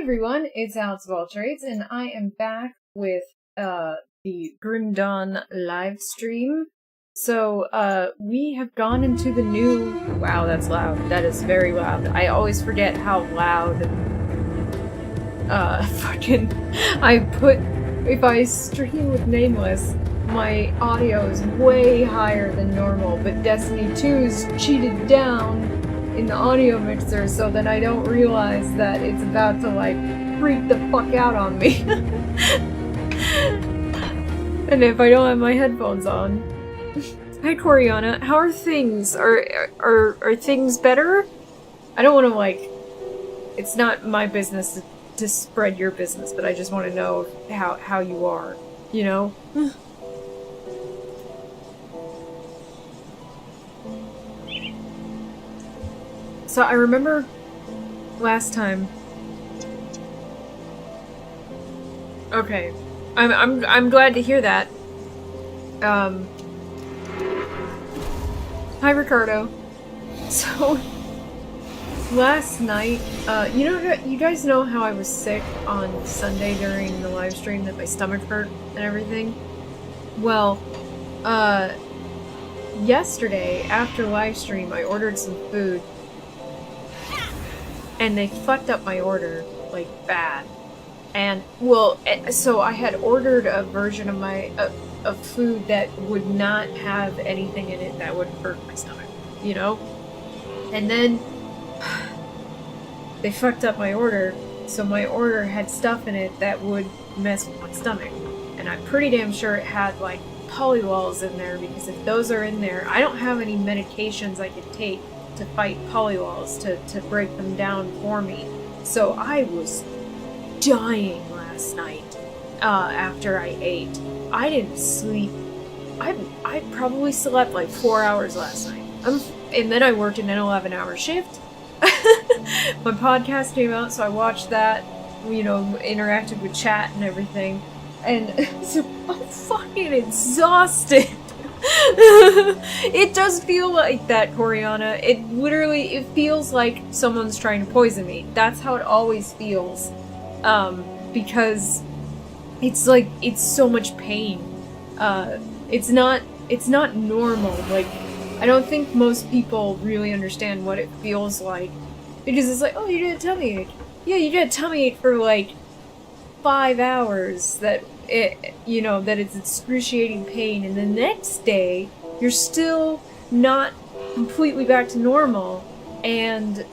Everyone, it's Alex of All Trades, and I am back with the Grim Dawn live stream. So we have gone into the new. Wow, that's loud. That is very loud. I always forget how loud. If I stream with Nameless, my audio is way higher than normal. But Destiny 2's cheated down in the audio mixer so that I don't realize that it's about to like freak the fuck out on me. And if I don't have my headphones on. Hi Coriana, how are things? Are things better? I don't want to like, it's not my business to spread your business, but I just want to know how you are, you know? So I remember last time. Okay, I'm glad to hear that. Hi Ricardo. So last night, you guys know how I was sick on Sunday during the live stream, that my stomach hurt and everything. Well, yesterday after live stream, I ordered some food. And they fucked up my order, like, bad. And, well, so I had ordered a version of my, of food that would not have anything in it that would hurt my stomach, you know? And then, they fucked up my order, so my order had stuff in it that would mess with my stomach. And I'm pretty damn sure it had, like, polywols in there, because if those are in there, I don't have any medications I could take to fight polywols, to break them down for me. So I was dying last night after I ate. I didn't sleep. I probably slept like 4 hours last night. And then I worked an 11-hour shift. My podcast came out, so I watched that, you know, interacted with chat and everything. And so I'm fucking exhausted. It does feel like that, Coriana. It feels like someone's trying to poison me. That's how it always feels. Because it's like, it's so much pain. It's not normal. Like, I don't think most people really understand what it feels like. Because it's like, oh, you did a tummy ache. Yeah, you did a tummy ache for like 5 hours, that it's excruciating pain, and the next day you're still not completely back to normal, and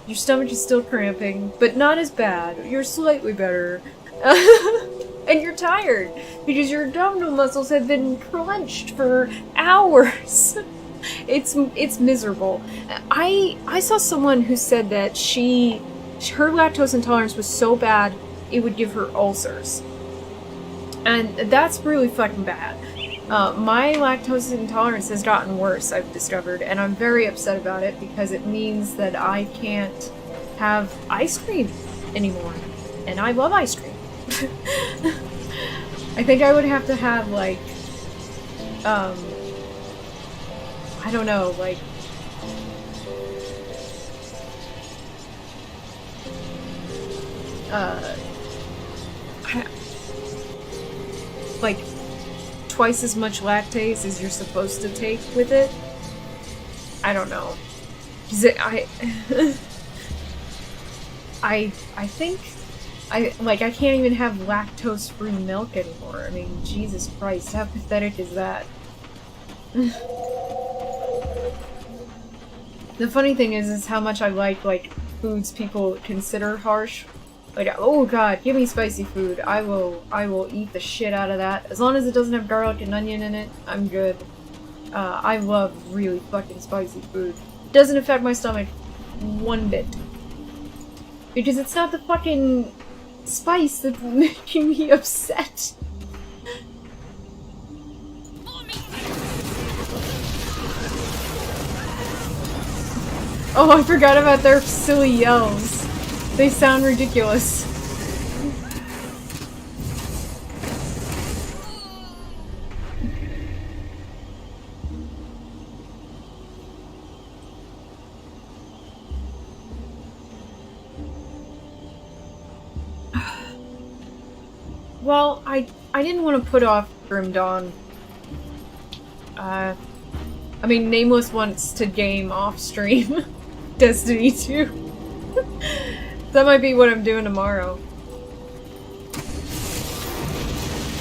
your stomach is still cramping, but not as bad. You're slightly better. And you're tired because your abdominal muscles have been clenched for hours. It's miserable. I saw someone who said that her lactose intolerance was so bad it would give her ulcers. And that's really fucking bad. My lactose intolerance has gotten worse, I've discovered, and I'm very upset about it because it means that I can't have ice cream anymore. And I love ice cream. I think I would have to have, like, I don't know, like, like twice as much lactase as you're supposed to take with it. I don't know. I think I can't even have lactose-free milk anymore. I mean, Jesus Christ, how pathetic is that? The funny thing is how much I like foods people consider harsh. Like, oh god, give me spicy food. I will eat the shit out of that. As long as it doesn't have garlic and onion in it, I'm good. I love really fucking spicy food. Doesn't affect my stomach one bit. Because it's not the fucking spice that's making me upset. Oh, I forgot about their silly yells. They sound ridiculous. Well, I didn't want to put off Grim Dawn. I mean, Nameless wants to game off stream Destiny 2. That might be what I'm doing tomorrow.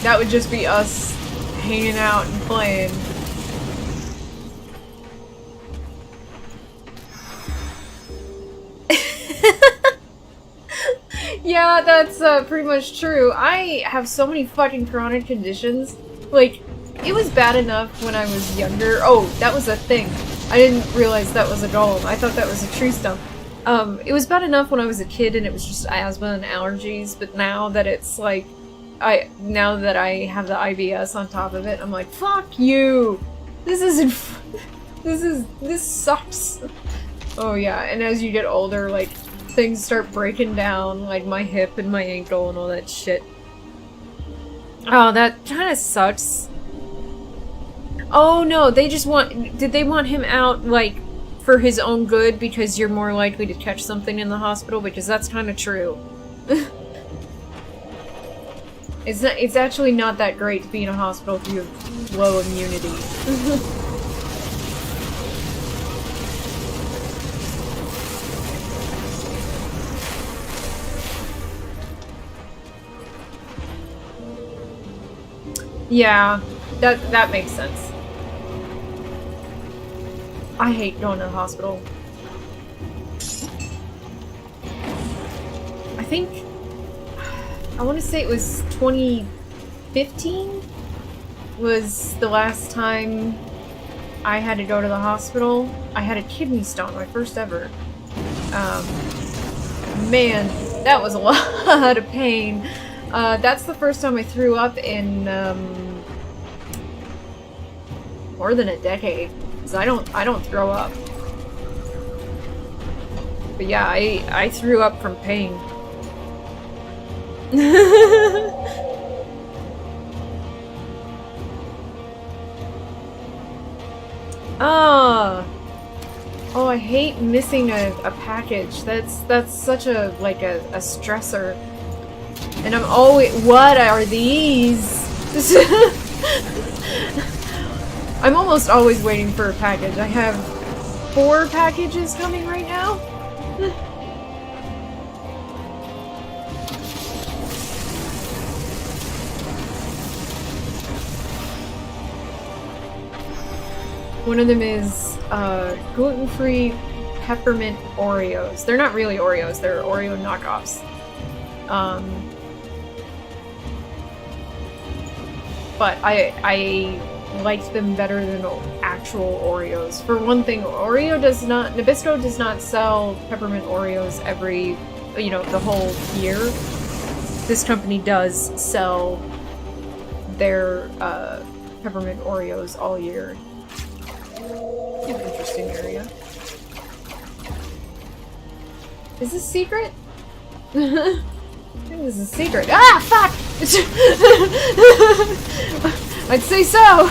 That would just be us hanging out and playing. Yeah, that's pretty much true. I have so many fucking chronic conditions. Like, it was bad enough when I was younger. Oh, that was a thing. I didn't realize that was a golem. I thought that was a tree stump. It was bad enough when I was a kid and it was just asthma and allergies, but now that it's like, now that I have the IBS on top of it, I'm like, fuck you! This isn't this sucks. Oh yeah, and as you get older, like, things start breaking down, like my hip and my ankle and all that shit. Oh, that kinda sucks. Oh no, they just did they want him out, like, for his own good because you're more likely to catch something in the hospital? Because that's kinda true. It's actually not that great to be in a hospital if you have low immunity. Yeah, that makes sense. I hate going to the hospital. I want to say it was 2015 was the last time I had to go to the hospital. I had a kidney stone, my first ever. Man, that was a lot of pain. That's the first time I threw up in more than a decade. Cause I don't throw up. But yeah, I threw up from pain. Oh, I hate missing a package. That's such a stressor. And I'm always, what are these? I'm almost always waiting for a package. I have 4 packages coming right now. One of them is gluten-free peppermint Oreos. They're not really Oreos, they're Oreo knockoffs. But I liked them better than actual Oreos. For one thing, Nabisco does not sell peppermint Oreos every, the whole year. This company does sell their peppermint Oreos all year. An interesting area. Is this secret? I think this is a secret. Ah, fuck! I'd say so!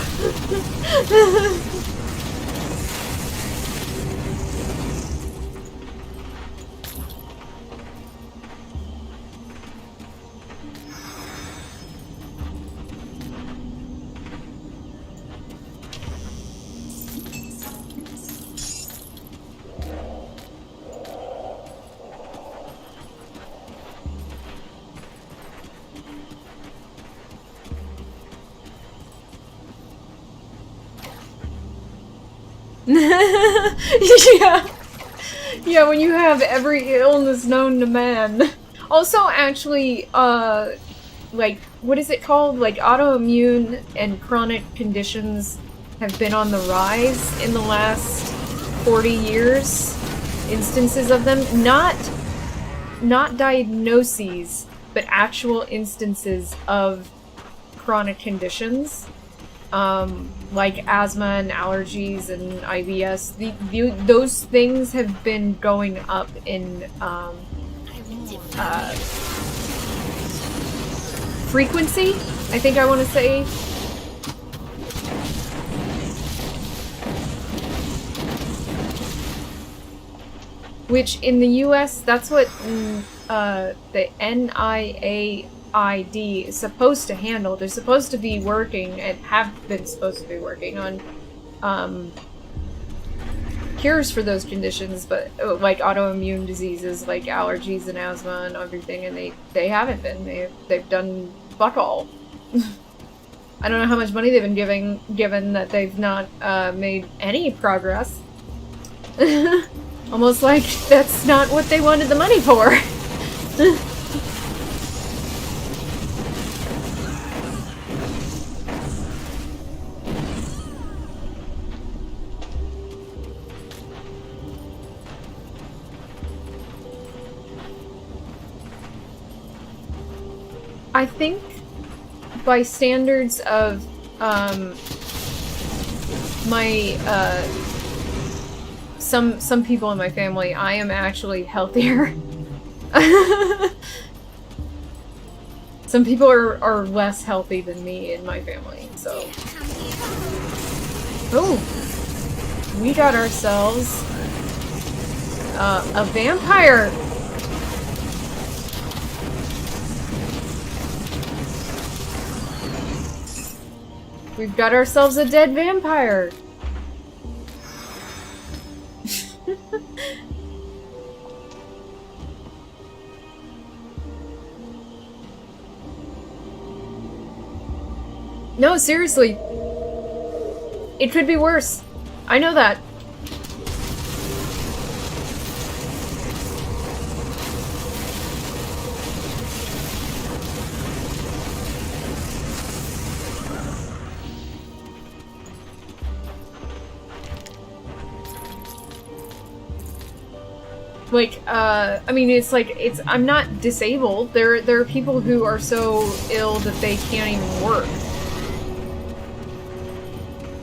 Yeah. Yeah, when you have every illness known to man. Also, actually, like, what is it called? Like, autoimmune and chronic conditions have been on the rise in the last 40 years. Instances of them. Not diagnoses, but actual instances of chronic conditions. Like asthma and allergies and IBS. Those things have been going up in, frequency, I think I want to say. Which in the US, that's what the NIAID is supposed to handle. They're supposed to be working, and have been supposed to be working on cures for those conditions, but like autoimmune diseases like allergies and asthma and everything, and they haven't been. They've done fuck all. I don't know how much money they've been given that they've not made any progress. Almost like that's not what they wanted the money for. I think by standards of my some people in my family, I am actually healthier. Some people are less healthy than me in my family, so. Oh, we got ourselves a vampire. We've got ourselves a dead vampire. No, seriously. It could be worse. I know that. Like, I mean, I'm not disabled. There are people who are so ill that they can't even work.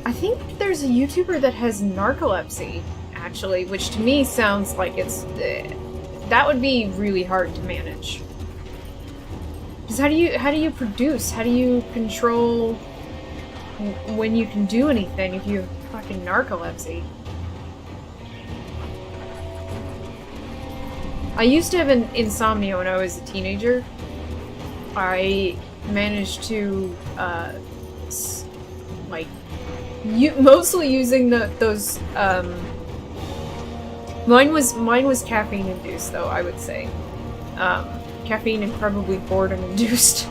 I think there's a YouTuber that has narcolepsy, actually, which to me sounds like it's... that would be really hard to manage. Because how do you produce? How do you control when you can do anything if you have fucking narcolepsy? I used to have an insomnia when I was a teenager. I managed to, like, mostly using those, mine was caffeine induced, though, I would say. Caffeine and probably boredom induced.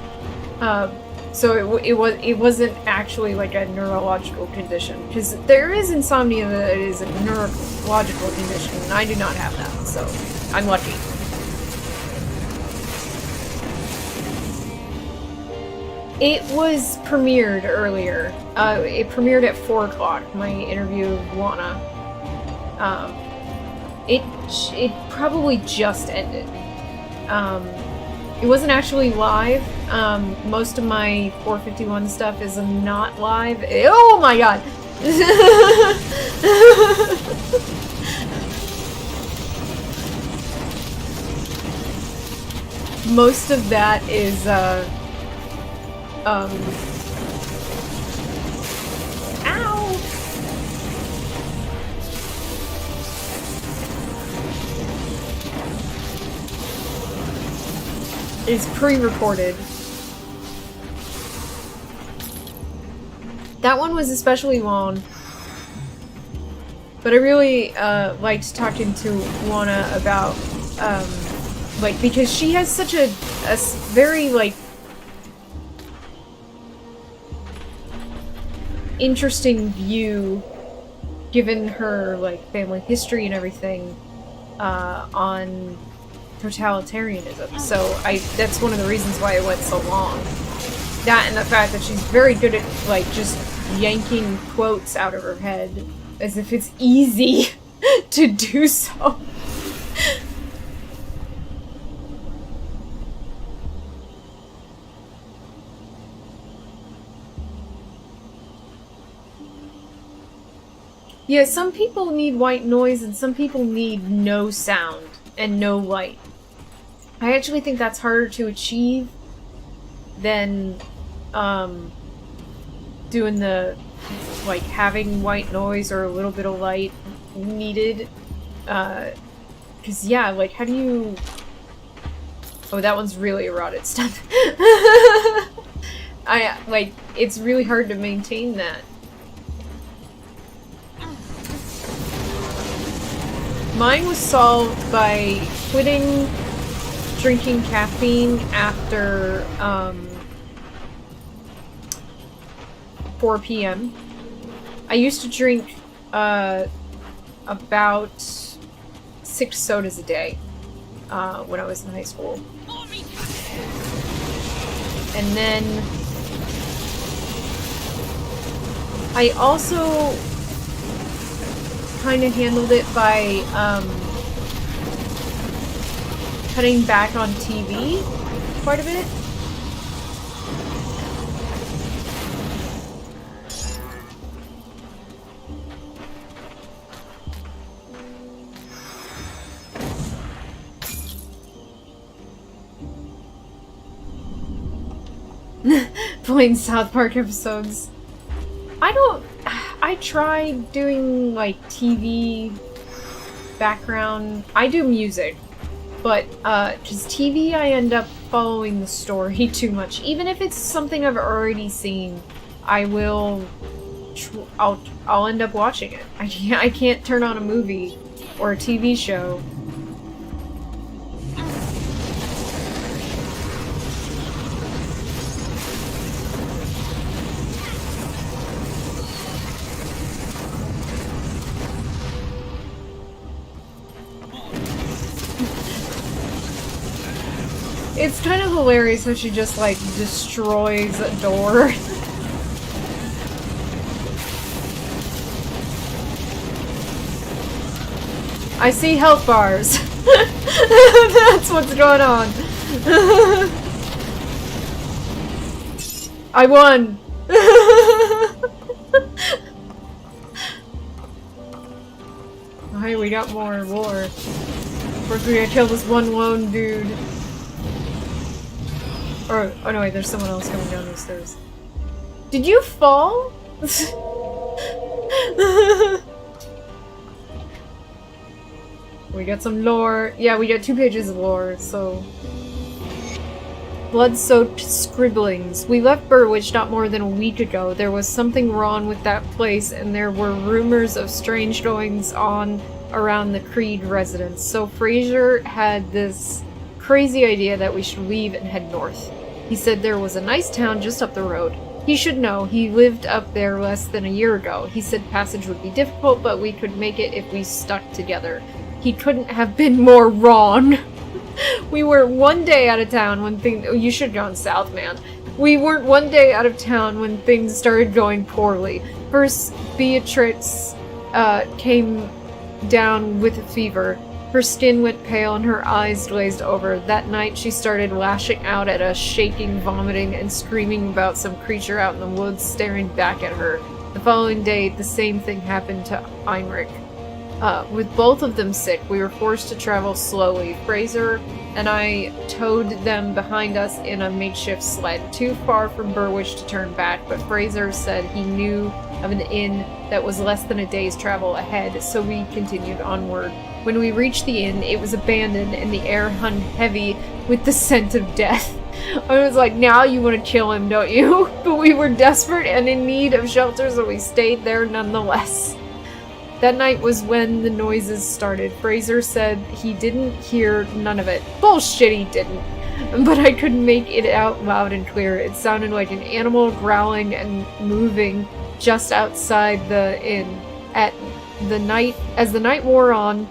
So it wasn't actually like a neurological condition, because there is insomnia that is a neurological condition, and I do not have that, so I'm lucky. It was premiered earlier. It premiered at 4 o'clock, my interview with Juana. It probably just ended. It wasn't actually live. Most of my 451 stuff is not live. Oh my god! Most of that is, ow! Is pre-recorded. That one was especially long. But I really liked talking to Juana about, like, because she has such a very, like, interesting view. given her, like, family history and everything, on totalitarianism. So that's one of the reasons why it went so long. That and the fact that she's very good at, like, just yanking quotes out of her head as if it's easy to do so. Yeah, some people need white noise and some people need no sound and no light. I actually think that's harder to achieve than doing the, like, having white noise or a little bit of light needed. 'Cause yeah, like, how do you... Oh, that one's really eroded stuff. Like, it's really hard to maintain that. Mine was solved by quitting drinking caffeine after 4 p.m. I used to drink about 6 sodas a day when I was in high school. And then I also kind of handled it by cutting back on TV quite a bit. Playing South Park episodes. I tried doing, like, TV background. I do music, but, just TV, I end up following the story too much. Even if it's something I've already seen, I'll end up watching it. I can't turn on a movie or a TV show. It's kind of hilarious how she just, like, destroys a door. I see health bars. That's what's going on. I won. Oh, hey, we got more war. First we gotta kill this one lone dude. Or, oh no wait, there's someone else coming down those stairs. Did you fall? We got some lore. Yeah, we got 2 pages of lore, so... Blood-soaked scribblings. We left Burwich not more than a week ago. There was something wrong with that place, and there were rumors of strange goings on around the Creed residence. So Fraser had this crazy idea that we should leave and head north. He said there was a nice town just up the road. He should know, he lived up there less than a year ago. He said passage would be difficult, but we could make it if we stuck together. He couldn't have been more wrong. We were one day out of town when things— oh, you should have gone south, man. We weren't one day out of town when things started going poorly. First, Beatrix came down with a fever. Her skin went pale and her eyes glazed over. That night she started lashing out at us, shaking, vomiting, and screaming about some creature out in the woods staring back at her. The following day, the same thing happened to Heinrich. With both of them sick, we were forced to travel slowly. Fraser and I towed them behind us in a makeshift sled, too far from Burwich to turn back, but Fraser said he knew of an inn that was less than a day's travel ahead, so we continued onward. When we reached the inn, it was abandoned and the air hung heavy with the scent of death. I was like, now you want to kill him, don't you? But we were desperate and in need of shelter, so we stayed there nonetheless. That night was when the noises started. Fraser said he didn't hear none of it. Bullshit, he didn't. But I could make it out loud and clear. It sounded like an animal growling and moving just outside the inn. At As the night wore on,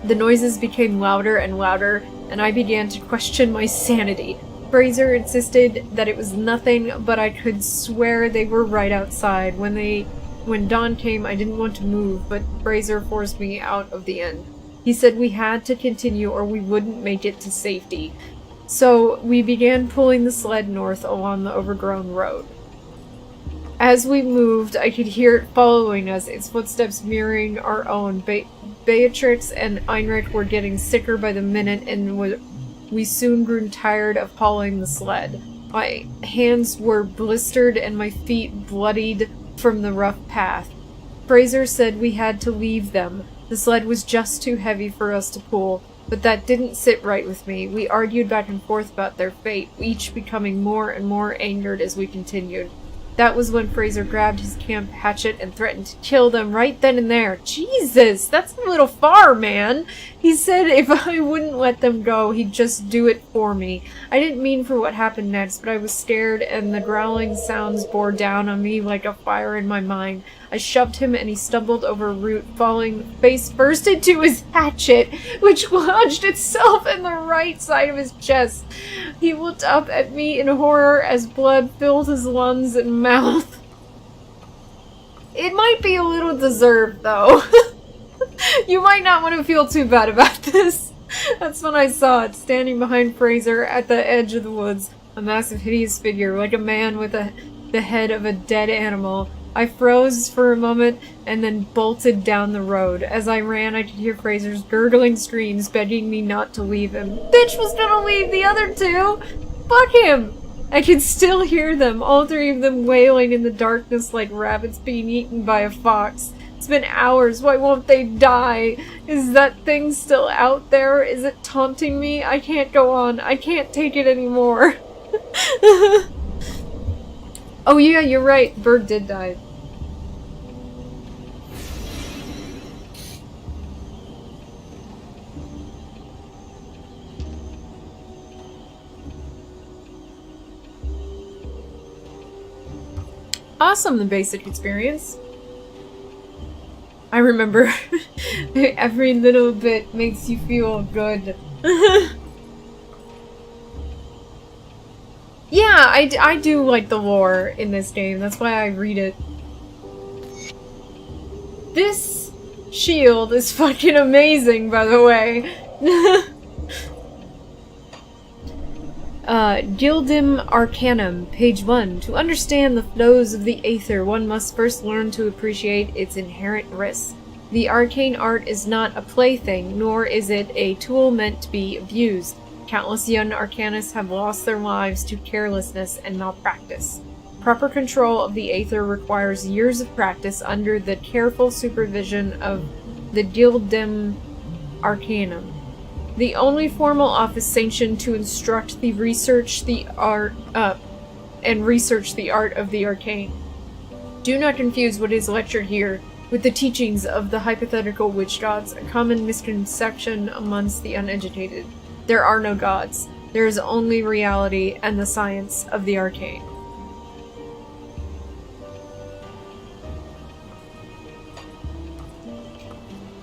the noises became louder and louder, and I began to question my sanity. Fraser insisted that it was nothing, but I could swear they were right outside. When dawn came, I didn't want to move, but Fraser forced me out of the inn. He said we had to continue or we wouldn't make it to safety. So we began pulling the sled north along the overgrown road. As we moved, I could hear it following us, its footsteps mirroring our own. Beatrix and Heinrich were getting sicker by the minute, and we soon grew tired of hauling the sled. My hands were blistered and my feet bloodied from the rough path. Fraser said we had to leave them. The sled was just too heavy for us to pull, but that didn't sit right with me. We argued back and forth about their fate, each becoming more and more angered as we continued. That was when Fraser grabbed his camp hatchet and threatened to kill them right then and there. Jesus, that's a little far, man. He said if I wouldn't let them go, he'd just do it for me. I didn't mean for what happened next, but I was scared and the growling sounds bore down on me like a fire in my mind. I shoved him and he stumbled over a root, falling face first into his hatchet, which lodged itself in the right side of his chest. He looked up at me in horror as blood filled his lungs and mouth. It might be a little deserved, though. You might not want to feel too bad about this. That's when I saw it, standing behind Fraser at the edge of the woods, a massive hideous figure, like a man with the head of a dead animal. I froze for a moment and then bolted down the road. As I ran, I could hear Fraser's gurgling screams begging me not to leave him. Bitch was gonna leave the other two! Fuck him! I could still hear them, all three of them wailing in the darkness like rabbits being eaten by a fox. It's been hours, why won't they die? Is that thing still out there? Is it taunting me? I can't go on. I can't take it anymore. Oh yeah, you're right. Berg did die. Awesome, the basic experience. I remember every little bit makes you feel good. Yeah, I do like the lore in this game. That's why I read it. This shield is fucking amazing, by the way. Gildim Arcanum, page 1. To understand the flows of the Aether, one must first learn to appreciate its inherent risks. The arcane art is not a plaything, nor is it a tool meant to be abused. Countless young arcanists have lost their lives to carelessness and malpractice. Proper control of the Aether requires years of practice under the careful supervision of the Gildim Arcanum, the only formal office sanctioned to instruct the research the art of the arcane. Do not confuse what is lectured here with the teachings of the hypothetical witch gods, a common misconception amongst the uneducated. There are no gods. There is only reality and the science of the arcane.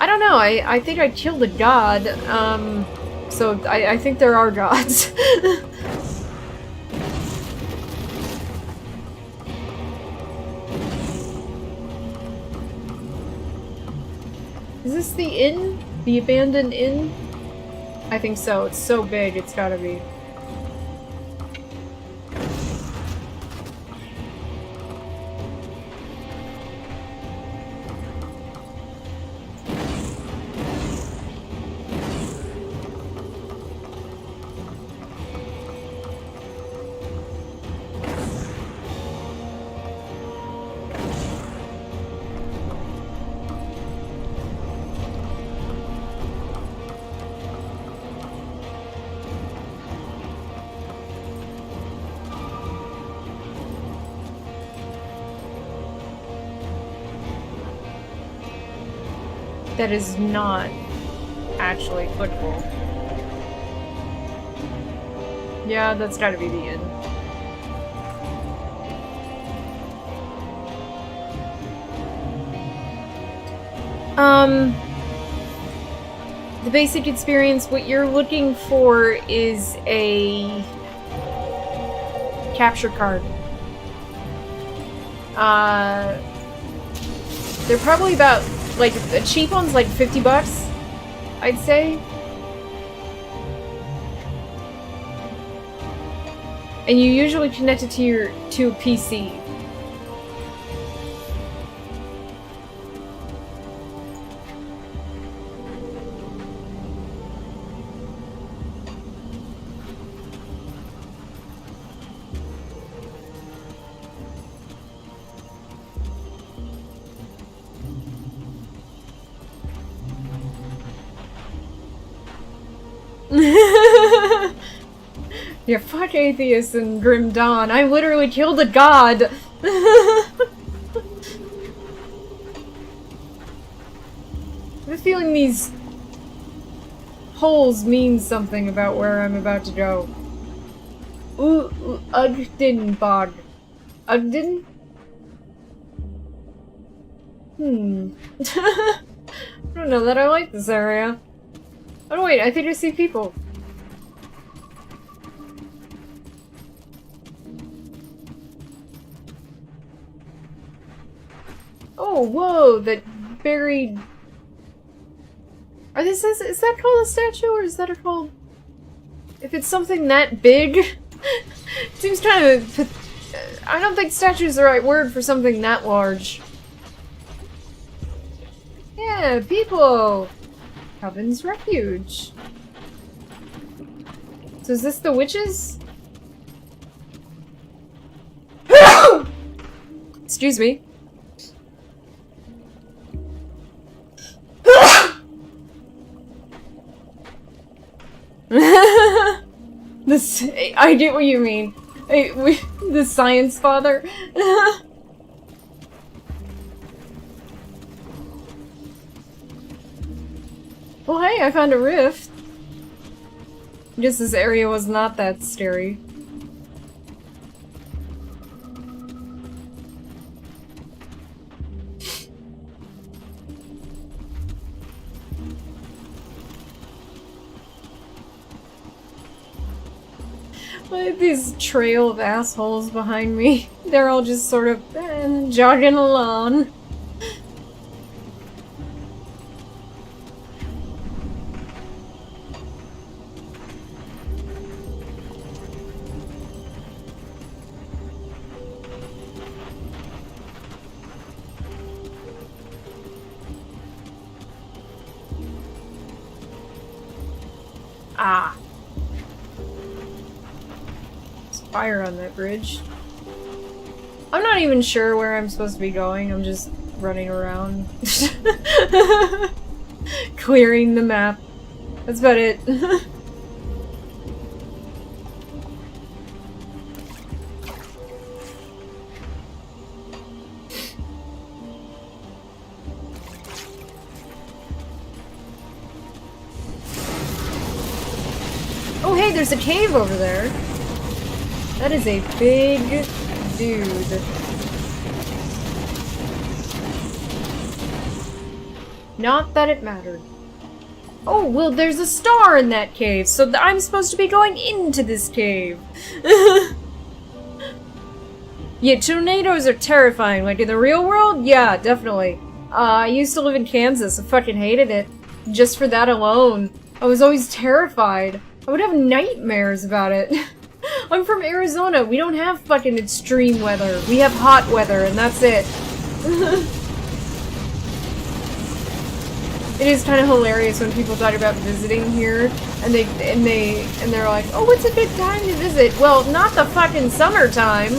I don't know, I think I killed a god, so I think there are gods. Is this the inn? The abandoned inn? I think so. It's so big, it's gotta be. That is not actually clickable. Yeah, that's gotta be the end. The basic experience, what you're looking for is a capture card. They're probably about, like, a cheap one's like $50, I'd say. And you usually connect it to a PC. Yeah, fuck atheists and Grim Dawn. I literally killed a god! I have a feeling these holes mean something about where I'm about to go. Ugdenbog. Ugden? I don't know that I like this area. Oh wait, I think I see people. Oh, whoa, that buried... is that called a statue, or is that called... If it's something that big... it seems kind of... I don't think statue is the right word for something that large. Yeah, people! Coven's Refuge. So is this the witches? Excuse me. This, I get what you mean. The science father. Well, hey, I found a rift. I guess this area was not that scary. I have this trail of assholes behind me. They're all just sort of jogging along. Ah. There's fire on that bridge. I'm not even sure where I'm supposed to be going. I'm just running around. Clearing the map. That's about it. Oh hey, there's a cave over there. That is a big dude. Not that it mattered. Oh, well, there's a star in that cave, so I'm supposed to be going into this cave. Yeah, tornadoes are terrifying. Like, in the real world? Yeah, definitely. I used to live in Kansas. I fucking hated it. Just for that alone. I was always terrified. I would have nightmares about it. I'm from Arizona. We don't have fucking extreme weather. We have hot weather, and that's it. It is kind of hilarious when people talk about visiting here, and they're like, "Oh, what's a good time to visit?" Well, not the fucking summertime.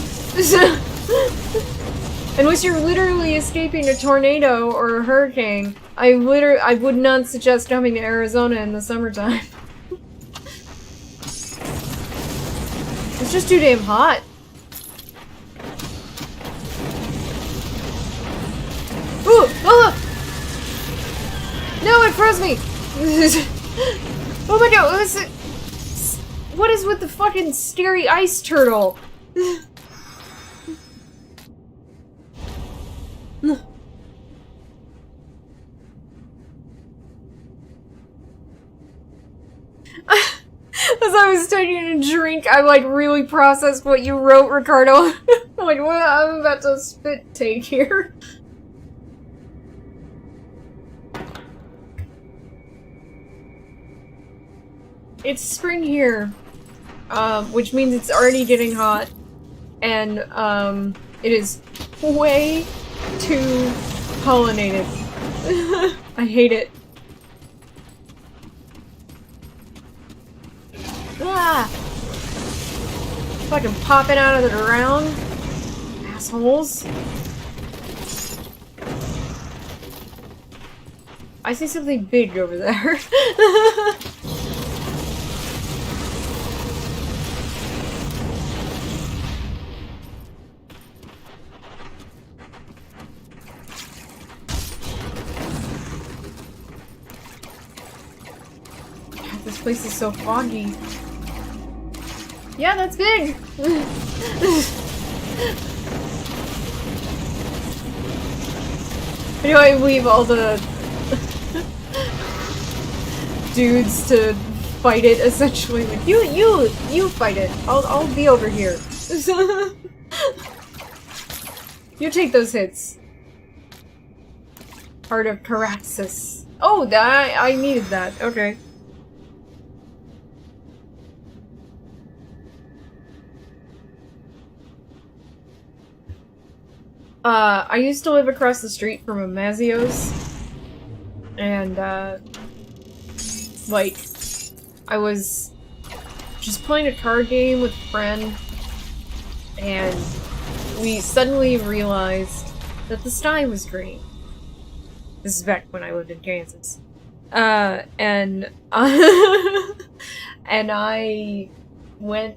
Unless you're literally escaping a tornado or a hurricane, I would not suggest coming to Arizona in the summertime. It's just too damn hot. Ooh! Oh! No, it froze me! Oh my god, what is with the fucking scary ice turtle? As I was taking a drink, I like really processed what you wrote, Ricardo. Like, what? I'm about to spit take here. It's spring here, which means it's already getting hot, and it is way too pollinated. I hate it. Ah! Fucking popping out of the ground. Assholes. I see something big over there. God, this place is so foggy. Yeah, that's big! Anyway, leave all the dudes to fight it, essentially. Like, you fight it. I'll be over here. You take those hits. Heart of Caraxes. Oh, I needed that. Okay. I used to live across the street from a Mazio's, and, like, I was just playing a card game with a friend, and we suddenly realized that the sky was green. This is back when I lived in Kansas. And I went...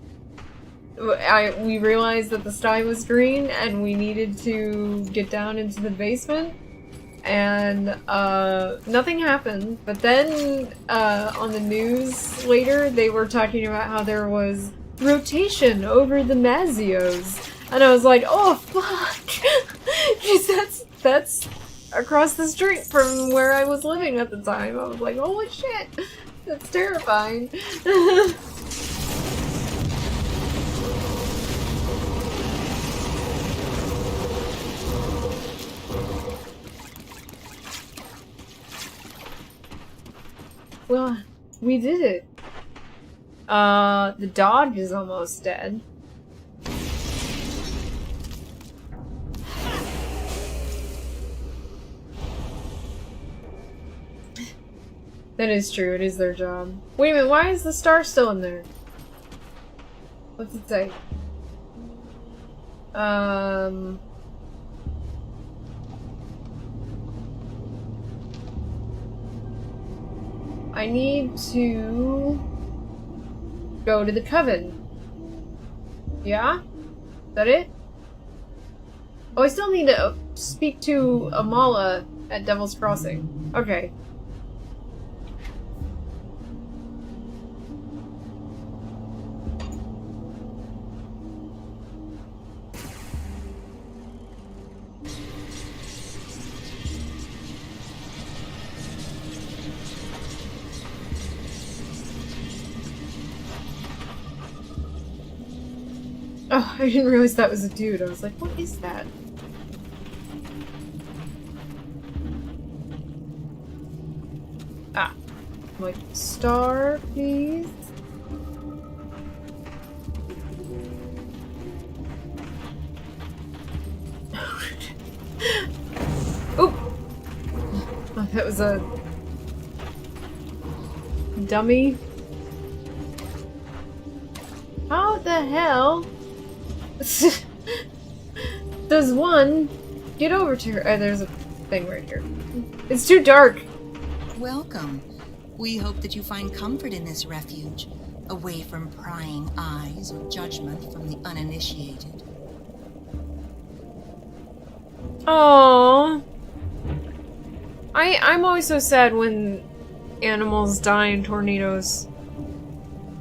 we realized that the sky was green and we needed to get down into the basement, and nothing happened. But then on the news later they were talking about how there was rotation over the Mazio's, and I was like, oh fuck. Jeez, that's across the street from where I was living at the time. I was like, holy shit, that's terrifying. Well, we did it. The dog is almost dead. That is true, it is their job. Wait a minute, why is the star still in there? What's it say? I need to go to the Coven. Yeah? Is that it? Oh, I still need to speak to Amala at Devil's Crossing. Okay. Oh, I didn't realize that was a dude. I was like, what is that? Ah. I'm like, star, please? Oop! Oh, that was a... dummy. How the hell? Does one get over to her? There's a thing right here. It's too dark. Welcome. We hope that you find comfort in this refuge, away from prying eyes or judgment from the uninitiated. Aww. I'm always so sad when animals die in tornadoes.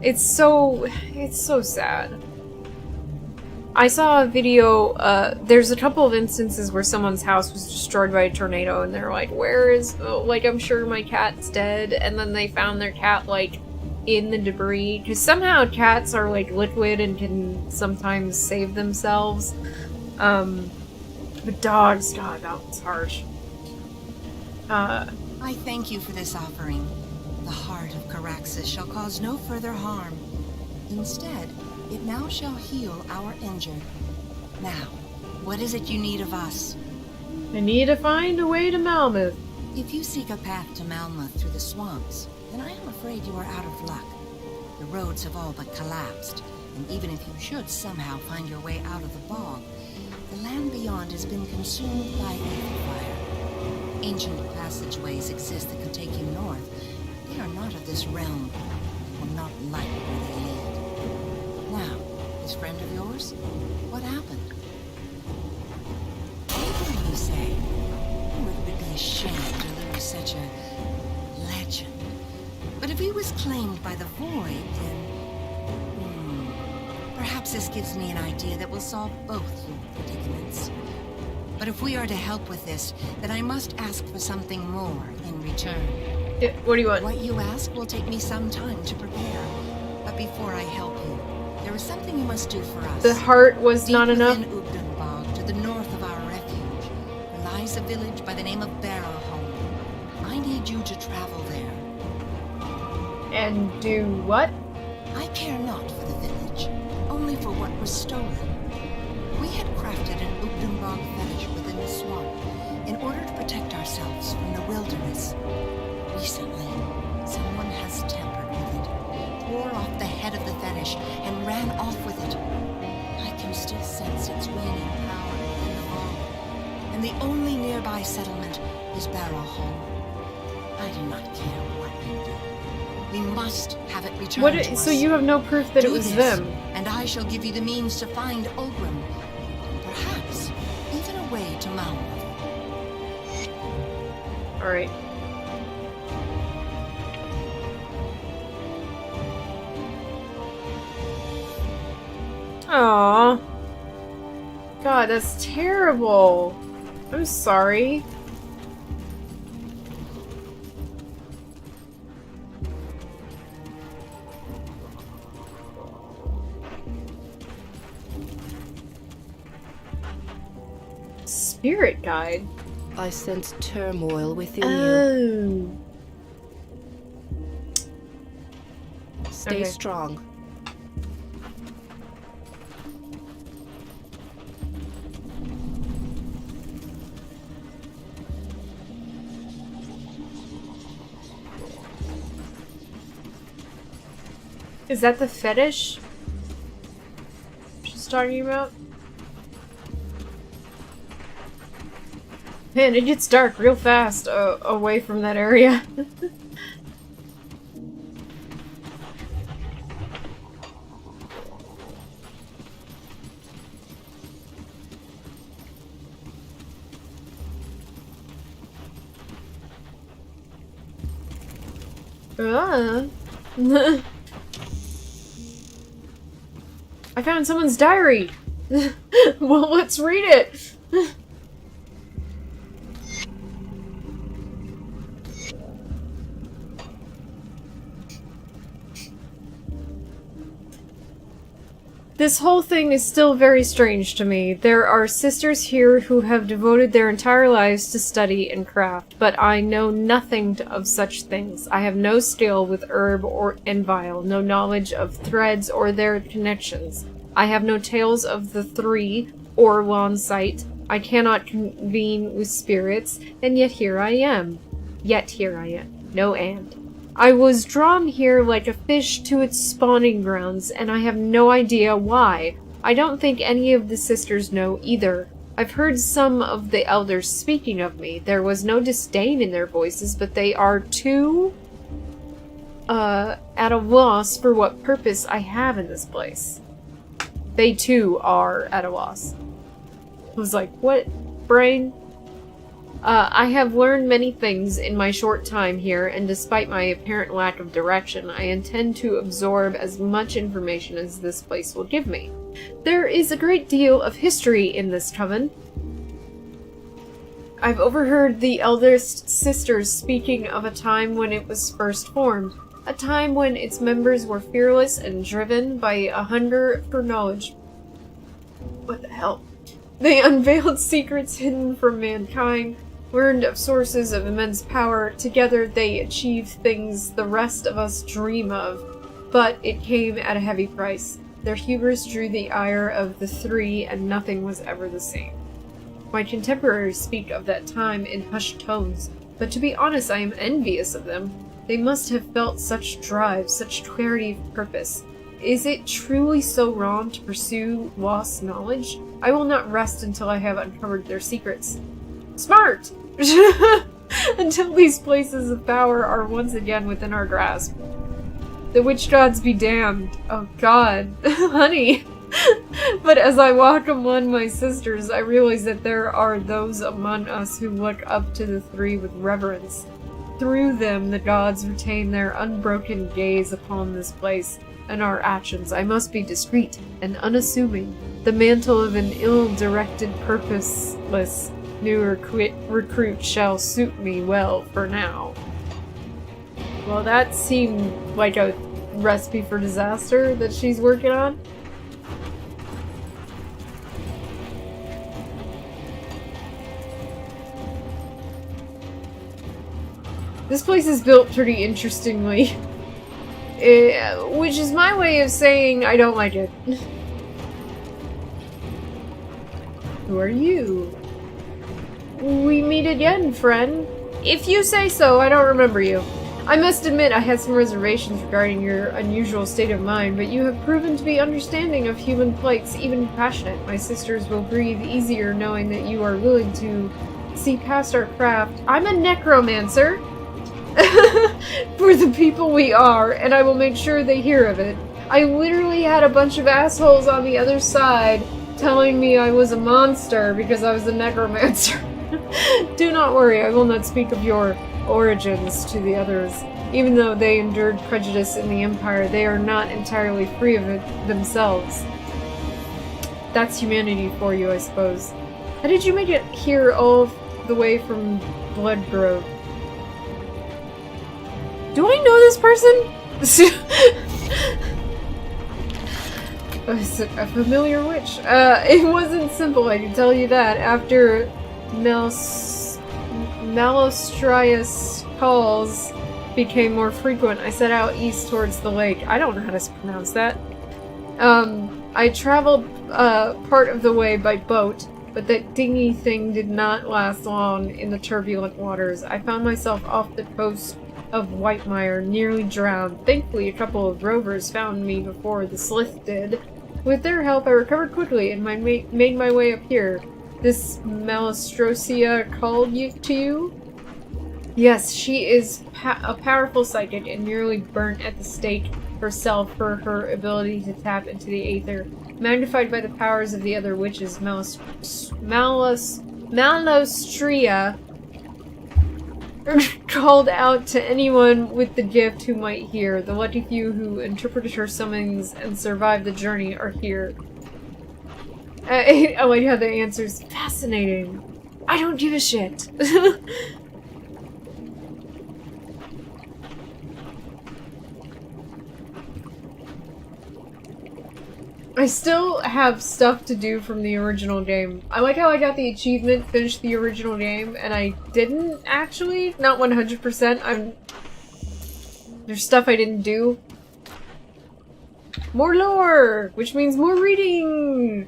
It's so sad. I saw a video, there's a couple of instances where someone's house was destroyed by a tornado and they're like, where is, like, I'm sure my cat's dead, and then they found their cat, like, in the debris. Because somehow cats are like liquid and can sometimes save themselves. But dogs, God, that was harsh. I thank you for this offering. The heart of Caraxes shall cause no further harm. Instead, it now shall heal our injured. Now, what is it you need of us? I need to find a way to Malmouth. If you seek a path to Malmouth through the swamps, then I am afraid you are out of luck. The roads have all but collapsed, and even if you should somehow find your way out of the bog, the land beyond has been consumed by aether fire. Ancient passageways exist that could take you north. They are not of this realm, and will not like where they lead. Now, this friend of yours, what happened? Abram, you say? Oh, it would be a shame to lose such a legend. But if he was claimed by the Void, then... perhaps this gives me an idea that will solve both your predicaments. But if we are to help with this, then I must ask for something more in return. What do you want? What you ask will take me some time to prepare. But before I help you, there is something you must do for us. The heart was Deep not enough? within Ugdenbog, to the north of our refuge, there lies a village by the name of Barrowholm. I need you to travel there. And do what? I care not for the village, only for what was stolen. We had crafted an Ugdenbog fetish within the swamp in order to protect ourselves from the wilderness. Recently, someone has tampered with it, tore off the head of the fetish, and ran off with it. I can still sense its waning power in the hall, and the only nearby settlement is Barrowholm. I do not care what you do. We must have it returned to us. So you have no proof that it Do was this, them? and I shall give you the means to find Ogrim. Perhaps even a way to Malmouth. Alright. Aww. God, that's terrible. I'm sorry. Spirit guide. I sense turmoil within Oh. you. Stay Okay. strong. Is that the fetish she's talking about? Man, it gets dark real fast away from that area. I found someone's diary! Well, let's read it! This whole thing is still very strange to me. There are sisters here who have devoted their entire lives to study and craft, but I know nothing of such things. I have no skill with herb and vial, no knowledge of threads or their connections. I have no tales of the three or lawn sight. I cannot convene with spirits, and yet here I am. No and. I was drawn here like a fish to its spawning grounds, and I have no idea why. I don't think any of the sisters know either. I've heard some of the elders speaking of me. There was no disdain in their voices, but they are too, at a loss for what purpose I have in this place. They too are at a loss. I was like, what, brain? I have learned many things in my short time here, and despite my apparent lack of direction, I intend to absorb as much information as this place will give me. There is a great deal of history in this coven. I've overheard the eldest sisters speaking of a time when it was first formed. a time when its members were fearless and driven by a hunger for knowledge. What the hell? They unveiled secrets hidden from mankind, learned of sources of immense power. Together they achieved things the rest of us dream of, but it came at a heavy price. Their hubris drew the ire of the three, and nothing was ever the same. My contemporaries speak of that time in hushed tones, but to be honest, I am envious of them. They must have felt such drive, such clarity of purpose. Is it truly so wrong to pursue lost knowledge? I will not rest until I have uncovered their secrets. Smart! Until these places of power are once again within our grasp. The witch gods be damned. Oh god. Honey. But as I walk among my sisters, I realize that there are those among us who look up to the three with reverence. Through them, the gods retain their unbroken gaze upon this place and our actions. I must be discreet and unassuming. The mantle of an ill-directed, purposeless new recruit shall suit me well for now. Well, that seemed like a recipe for disaster that she's working on. This place is built pretty interestingly. Which is my way of saying I don't like it. Who are you? We meet again, friend. If you say so, I don't remember you. I must admit I had some reservations regarding your unusual state of mind, but you have proven to be understanding of human plights, even compassionate. My sisters will breathe easier knowing that you are willing to see past our craft. I'm a necromancer! For the people we are, and I will make sure they hear of it. I literally had a bunch of assholes on the other side telling me I was a monster because I was a necromancer. Do not worry, I will not speak of your origins to the others. Even though they endured prejudice in the Empire, they are not entirely free of it themselves. That's humanity for you, I suppose. How did you make it here all the way from Bloodgrove? Do I know this person? Is it a familiar witch? It wasn't simple, I can tell you that. After Malostrius calls became more frequent, I set out east towards the lake. I don't know how to pronounce that. I traveled part of the way by boat, but that dinghy thing did not last long in the turbulent waters. I found myself off the coast of Whitemire, nearly drowned. Thankfully, a couple of rovers found me before the Slith did. With their help, I recovered quickly and made my way up here. This Malostrosia called to you? Yes, she is a powerful psychic and nearly burnt at the stake herself for her ability to tap into the aether. Magnified by the powers of the other witches, Malostria called out to anyone with the gift who might hear. The lucky few who interpreted her summons and survived the journey are here. I like how the answer's fascinating. I don't give a shit. I still have stuff to do from the original game. I like how I got the achievement, finished the original game, and I didn't actually. Not 100%. There's stuff I didn't do. More lore! Which means more reading!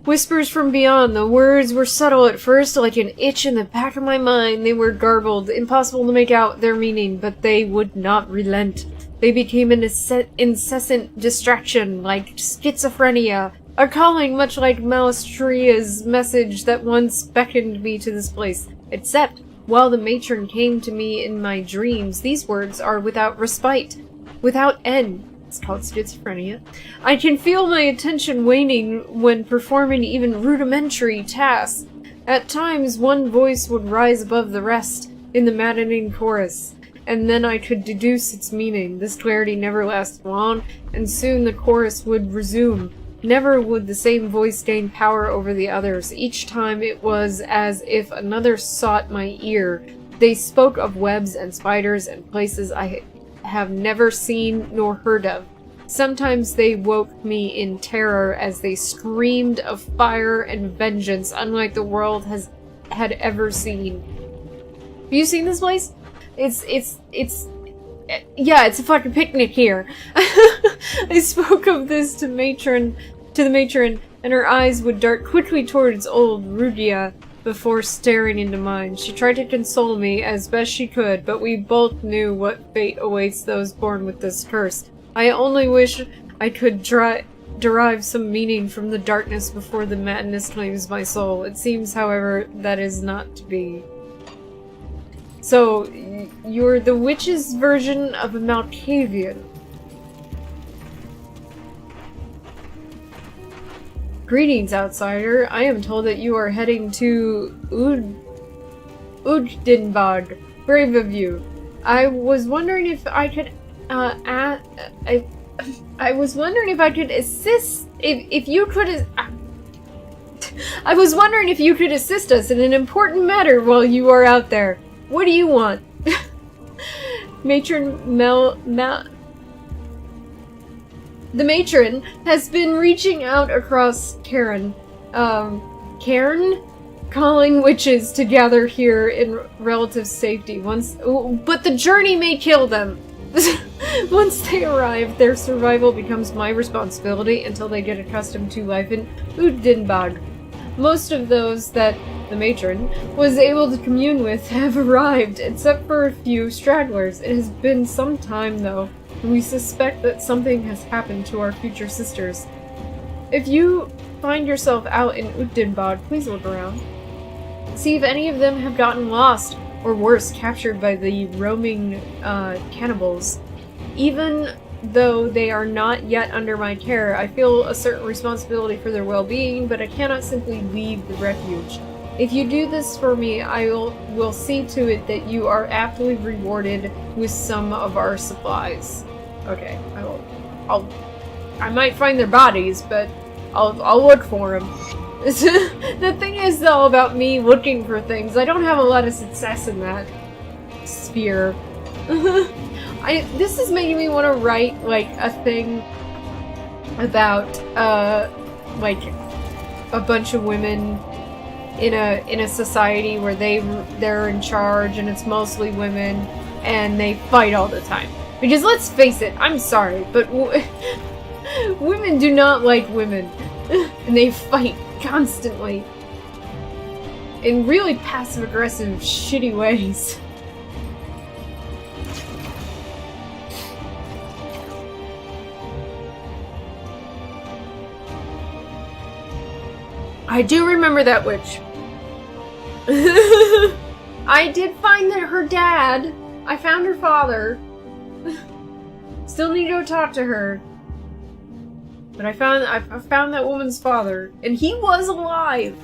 Whispers from beyond. The words were subtle at first, like an itch in the back of my mind. They were garbled, impossible to make out their meaning, but they would not relent. They became an incessant distraction, like schizophrenia, a calling much like Malostria's message that once beckoned me to this place. Except, while the matron came to me in my dreams, these words are without respite, without end. It's called schizophrenia. I can feel my attention waning when performing even rudimentary tasks. At times, one voice would rise above the rest in the maddening chorus, and then I could deduce its meaning. This clarity never lasted long, and soon the chorus would resume. Never would the same voice gain power over the others. Each time it was as if another sought my ear. They spoke of webs and spiders and places I have never seen nor heard of. Sometimes they woke me in terror as they screamed of fire and vengeance unlike the world had ever seen. Have you seen this place? Yeah, it's a fucking picnic here. I spoke of this to the matron, and her eyes would dart quickly towards old Rugia before staring into mine. She tried to console me as best she could, but we both knew what fate awaits those born with this curse. I only wish I could derive some meaning from the darkness before the madness claims my soul. It seems, however, that is not to be. So, you're the witch's version of a Malkavian. Greetings, outsider. I am told that you are heading to Uddenbog. Brave of you. I was wondering if I could, I was wondering if I could assist, if you could, I was wondering if you could assist us in an important matter while you are out there. What do you want? The matron has been reaching out across Cairn, calling witches to gather here in relative safety. But the journey may kill them. Once they arrive, their survival becomes my responsibility until they get accustomed to life in Uddenbog. Most of those that the matron was able to commune with have arrived, except for a few stragglers. It has been some time, though, and we suspect that something has happened to our future sisters. If you find yourself out in Uddenbog, please look around. See if any of them have gotten lost, or worse, captured by the roaming cannibals. Even though they are not yet under my care, I feel a certain responsibility for their well-being, but I cannot simply leave the refuge. If you do this for me, I will see to it that you are aptly rewarded with some of our supplies. Okay, I might find their bodies, but I'll look for them. The thing is, though, about me looking for things, I don't have a lot of success in that sphere. This is making me want to write, like, a thing about, like, a bunch of women in a society where they're in charge and it's mostly women and they fight all the time. Because let's face it, I'm sorry, but women do not like women. And they fight constantly. In really passive-aggressive, shitty ways. I do remember that witch. I did find that her dad. I found her father. Still need to go talk to her. But I found that woman's father, and he was alive.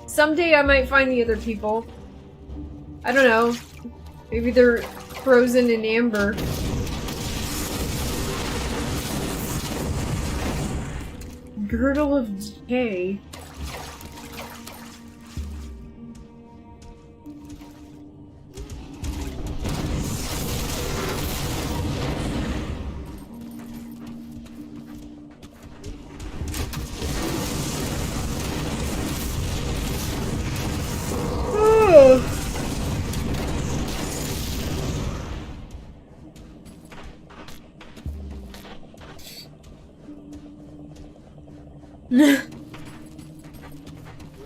Someday I might find the other people. I don't know. Maybe they're frozen in amber. Girdle of Decay.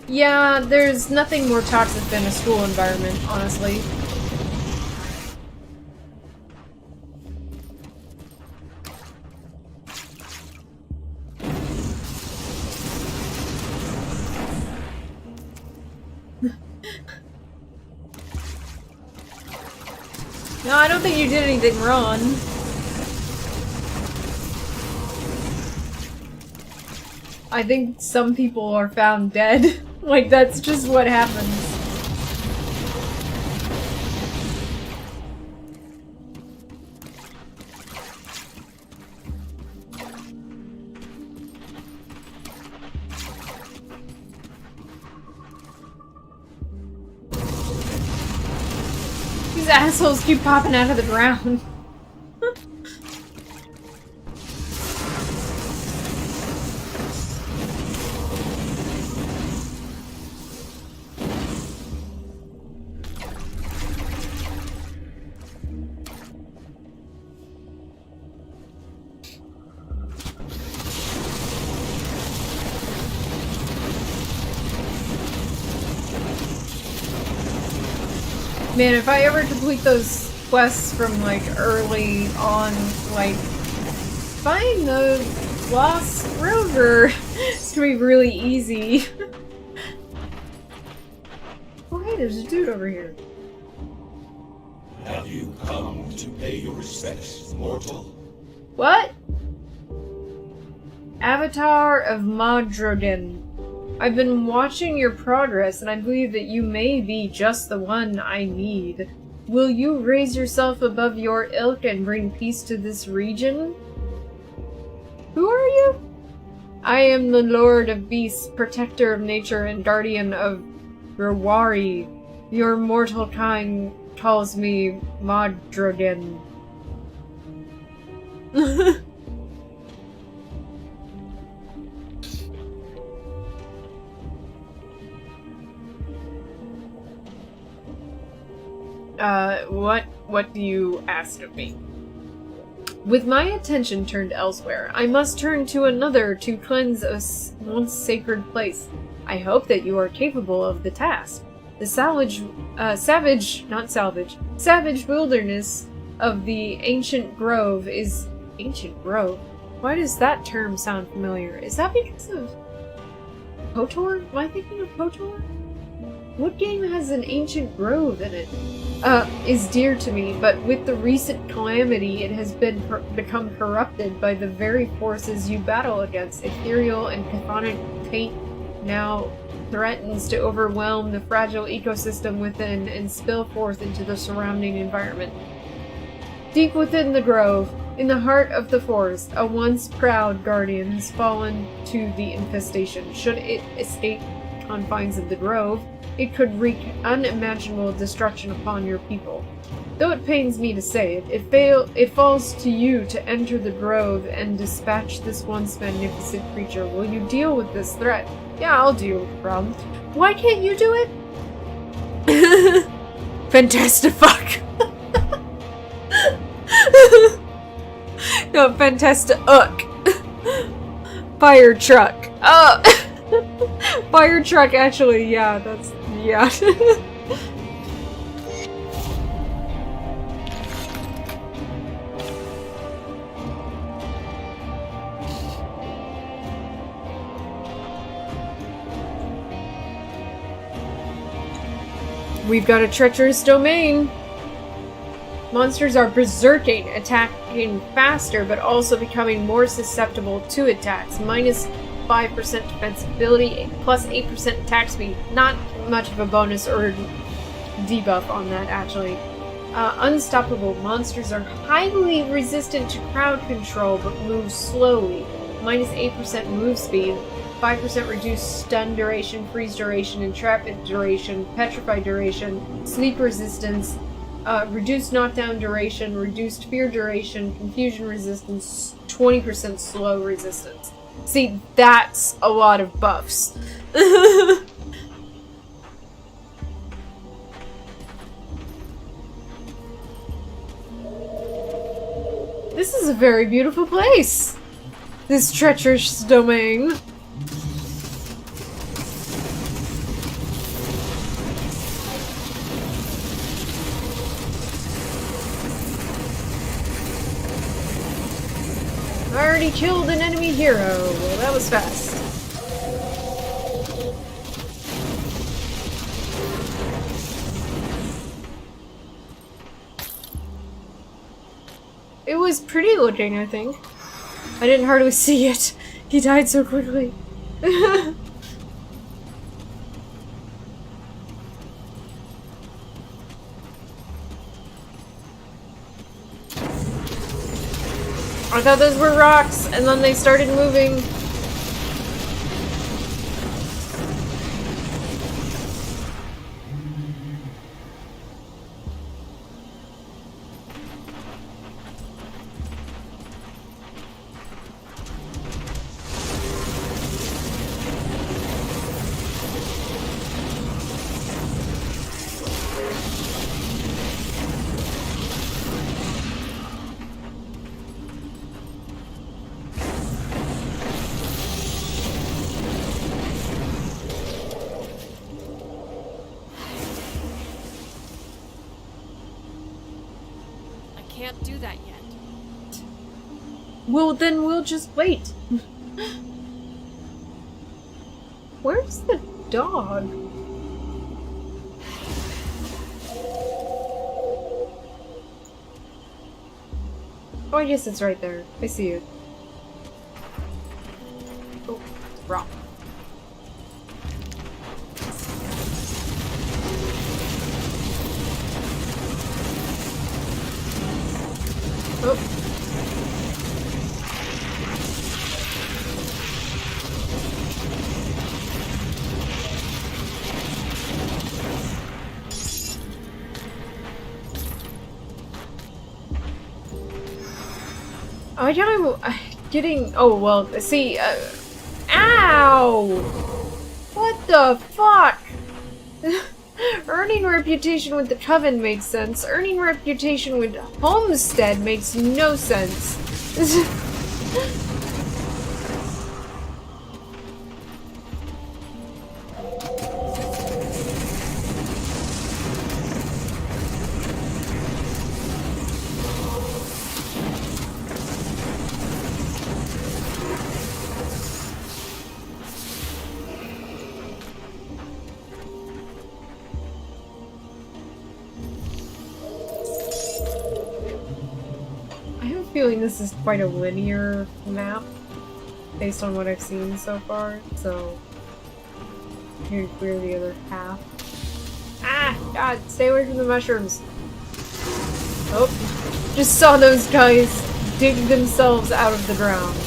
Yeah, there's nothing more toxic than a school environment, honestly. No, I don't think you did anything wrong. I think some people are found dead. Like, that's just what happens. assholes keep popping out of the ground. Man, if I ever complete those quests from, like, early on, like, find the Lost Rover, it's gonna be really easy. Oh, hey, there's a dude over here. Have you come to pay your respects, mortal? What? Avatar of Modroden. I've been watching your progress, and I believe that you may be just the one I need. Will you raise yourself above your ilk and bring peace to this region? Who are you? I am the Lord of Beasts, protector of nature, and guardian of Rewari. Your mortal kind calls me Modroden. What do you ask of me? With my attention turned elsewhere, I must turn to another to cleanse a once sacred place. I hope that you are capable of the task. The savage wilderness of the Ancient Grove is... Ancient Grove? Why does that term sound familiar? Is that because of... KOTOR? Am I thinking of KOTOR? What game has an ancient grove in it? Is dear to me, but with the recent calamity, it has become corrupted by the very forces you battle against. Ethereal and chthonic paint now threatens to overwhelm the fragile ecosystem within and spill forth into the surrounding environment. Deep within the grove, in the heart of the forest, a once proud guardian has fallen to the infestation. Should it escape the confines of the grove, it could wreak unimaginable destruction upon your people. Though it pains me to say it, it falls to you to enter the grove and dispatch this once magnificent creature. Will you deal with this threat? Yeah, I'll deal with the problem. Why can't you do it? Fantastifuck. No, Fantastiuk. Fire truck. Fire truck, actually, yeah, that's... yeah. We've got a treacherous domain. Monsters are berserking, attacking faster, but also becoming more susceptible to attacks. Minus 5% defensibility, plus 8% attack speed. Not much of a bonus or debuff on that, actually. Unstoppable. Monsters are highly resistant to crowd control, but move slowly. Minus 8% move speed. 5% reduced stun duration, freeze duration, entrapment duration, petrify duration, sleep resistance, reduced knockdown duration, reduced fear duration, confusion resistance, 20% slow resistance. See, that's a lot of buffs. This is a very beautiful place. This treacherous domain. I already killed an enemy hero. Well, that was fast. It was pretty looking, I think. I didn't hardly see it. He died so quickly. I thought those were rocks, and then they started moving. can't do that yet. Well, then we'll just wait. Where's the dog? Oh, I guess it's right there. I see it. Oh, rock. Oh. I'm getting. Oh, well, see. Ow! What the fuck? Earning reputation with the Coven makes sense. Earning reputation with Homestead makes no sense. Feeling this is quite a linear map based on what I've seen so far, so here to clear the other half. Ah! God, stay away from the mushrooms! Oh, just saw those guys dig themselves out of the ground.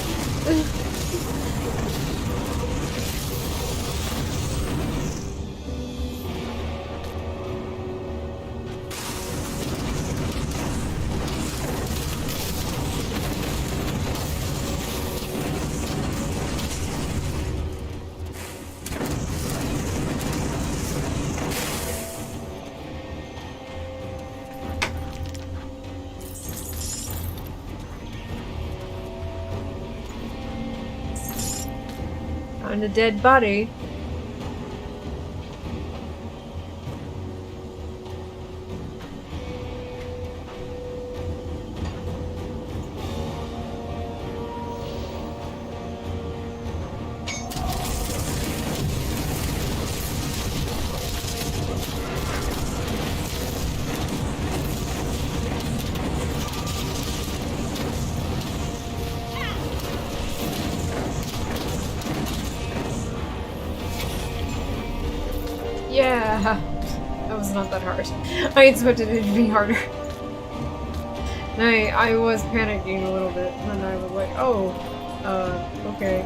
And a dead body. Yeah, that was not that hard. I expected it to be harder. I was panicking a little bit, and then I was like, oh, okay.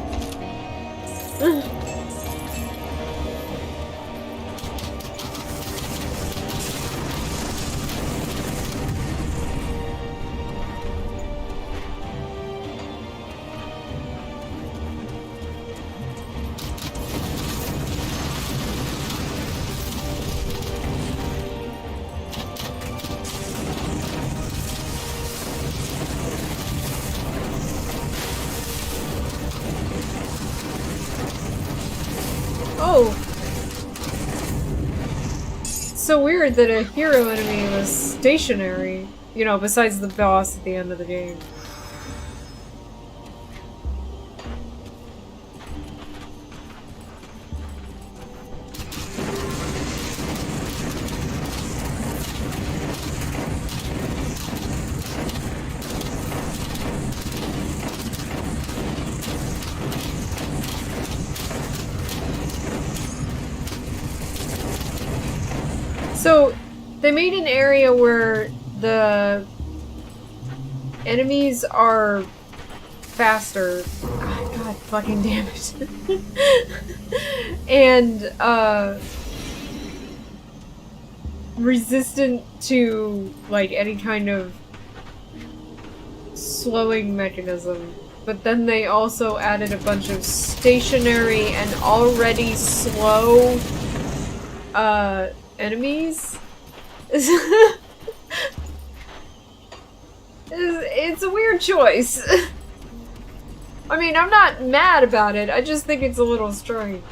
Oh! It's so weird that a hero enemy was stationary, you know, besides the boss at the end of the game. So, they made an area where the enemies are faster. Ah, God fucking damn it. And, resistant to, like, any kind of slowing mechanism. But then they also added a bunch of stationary and already slow, enemies. It's a weird choice. I mean, I'm not mad about it, I just think it's a little strange.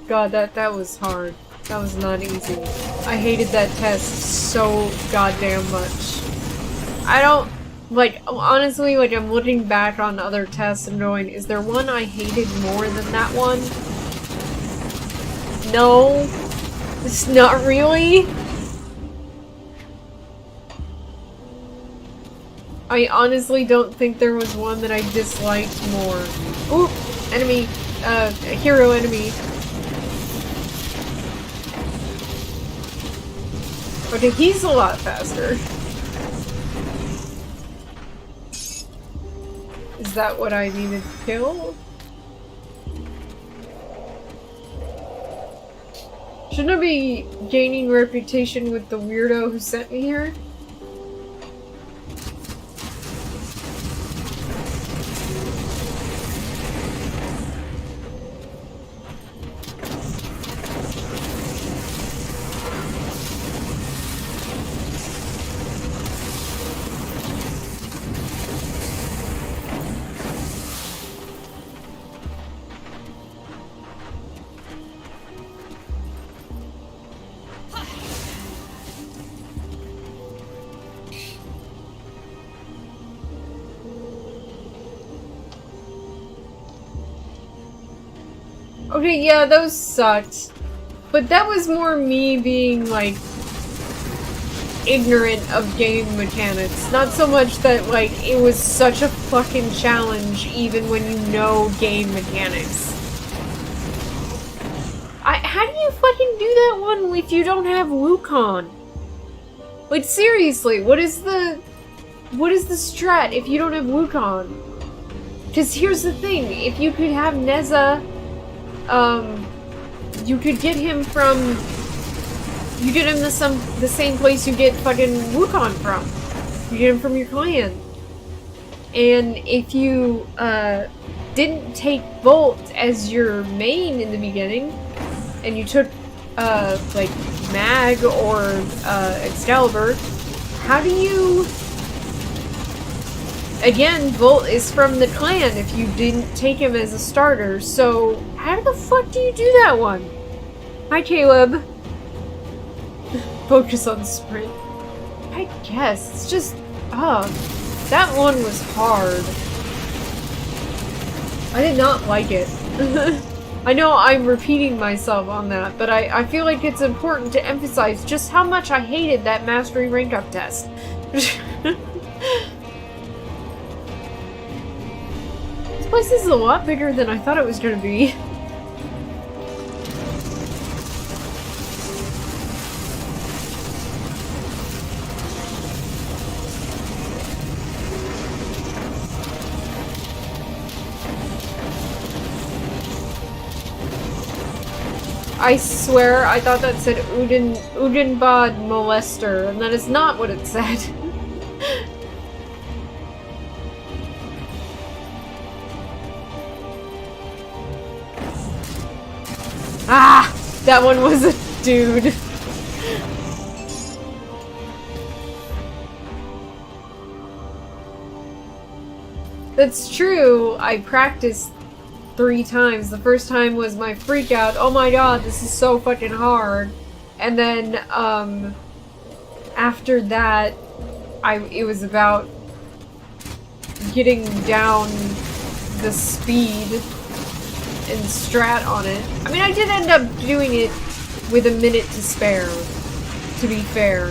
God, that was hard. That was not easy. I hated that test so goddamn much. I don't, like, honestly, like, I'm looking back on other tests and going, is there one I hated more than that one? No. It's not really. I honestly don't think there was one that I disliked more. Ooh! Enemy. A hero enemy. Okay, he's a lot faster. Is that what I needed to kill? Shouldn't I be gaining reputation with the weirdo who sent me here? Okay, yeah, those sucked. But that was more me being, like, ignorant of game mechanics. Not so much that, like, it was such a fucking challenge even when you know game mechanics. How do you fucking do that one if you don't have Wukong? Like, seriously, what is the strat if you don't have Wukong? Because here's the thing, if you could have Neza, you could get him from, you get him the same place you get fucking Wukong from. You get him from your clan. And if you, didn't take Volt as your main in the beginning, and you took, like, Mag or, Excalibur, how do you... Again, Volt is from the clan if you didn't take him as a starter, so how the fuck do you do that one? Hi, Caleb. Focus on sprint. I guess, it's just... that one was hard. I did not like it. I know I'm repeating myself on that, but I feel like it's important to emphasize just how much I hated that mastery rank up test. This place is a lot bigger than I thought it was gonna be. I swear, I thought that said Udenbad Molester, and that is not what it said. Ah! That one was a dude. That's true, I practiced 3 times. The first time was my freak out. Oh my god, this is so fucking hard. And then, after that, it was about getting down the speed and strat on it. I mean, I did end up doing it with a minute to spare, to be fair.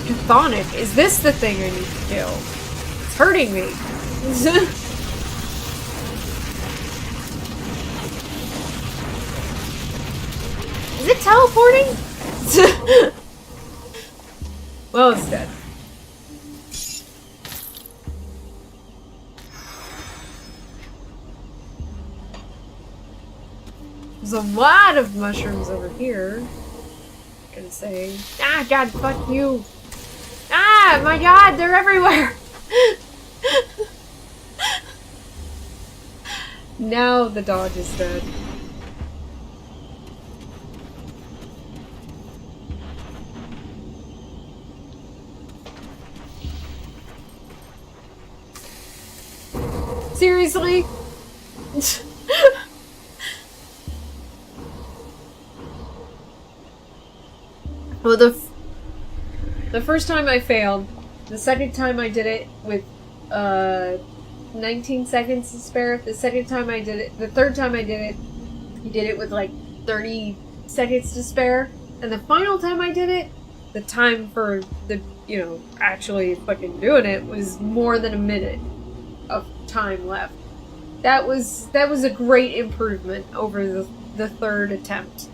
Chthonic, is this the thing I need to kill? It's hurting me. Is it teleporting? Well, it's dead. There's a lot of mushrooms over here. I'm gonna say. Ah, god, fuck you. Ah, my god, they're everywhere. Now the dog is dead. Seriously? Well, the first time I failed. The second time I did it with 19 seconds to spare. The second time I did it, the third time I did it, he did it with like 30 seconds to spare. And the final time I did it, the time for the, actually fucking doing it was more than a minute of time left. That was a great improvement over the third attempt.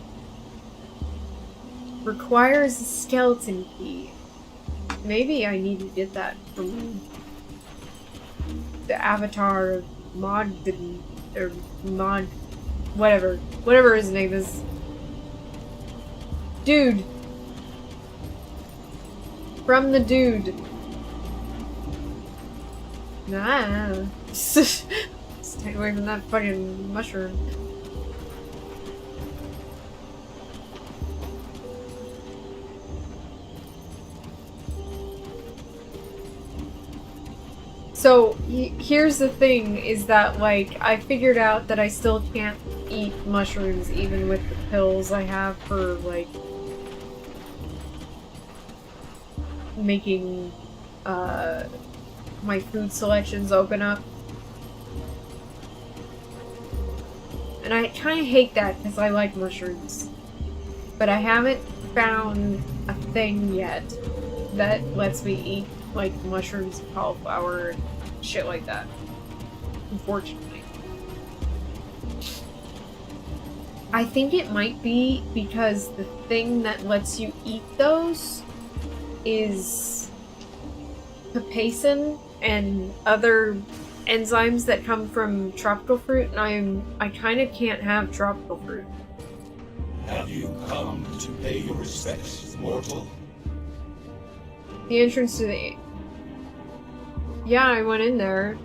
Requires a skeleton key. Maybe I need to get that from the avatar of whatever his name is. Dude. From the dude. Nah. Stay away from that fucking mushroom. So, here's the thing, is that, like, I figured out that I still can't eat mushrooms even with the pills I have for, like, making, my food selections open up. And I kind of hate that, because I like mushrooms. But I haven't found a thing yet that lets me eat, like, mushrooms and cauliflower and shit like that. Unfortunately. I think it might be because the thing that lets you eat those is capsaicin and other enzymes that come from tropical fruit, and I kind of can't have tropical fruit. Have you come to pay your respects, mortal? The entrance to the... Yeah, I went in there.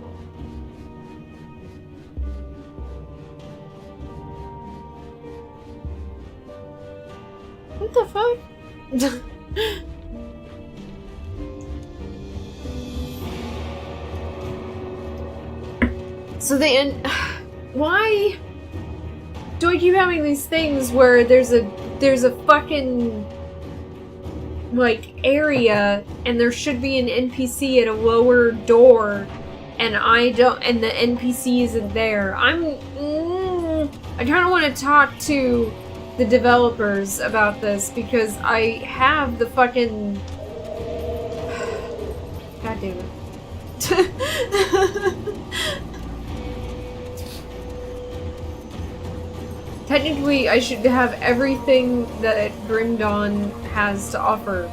What the fuck? So the end... Why do I keep having these things where there's a fucking, like, area and there should be an NPC at a lower door and and the NPC isn't there? I kind of want to talk to the developers about this because I have the fucking... God damn it. Technically, I should have everything that Grim Dawn has to offer.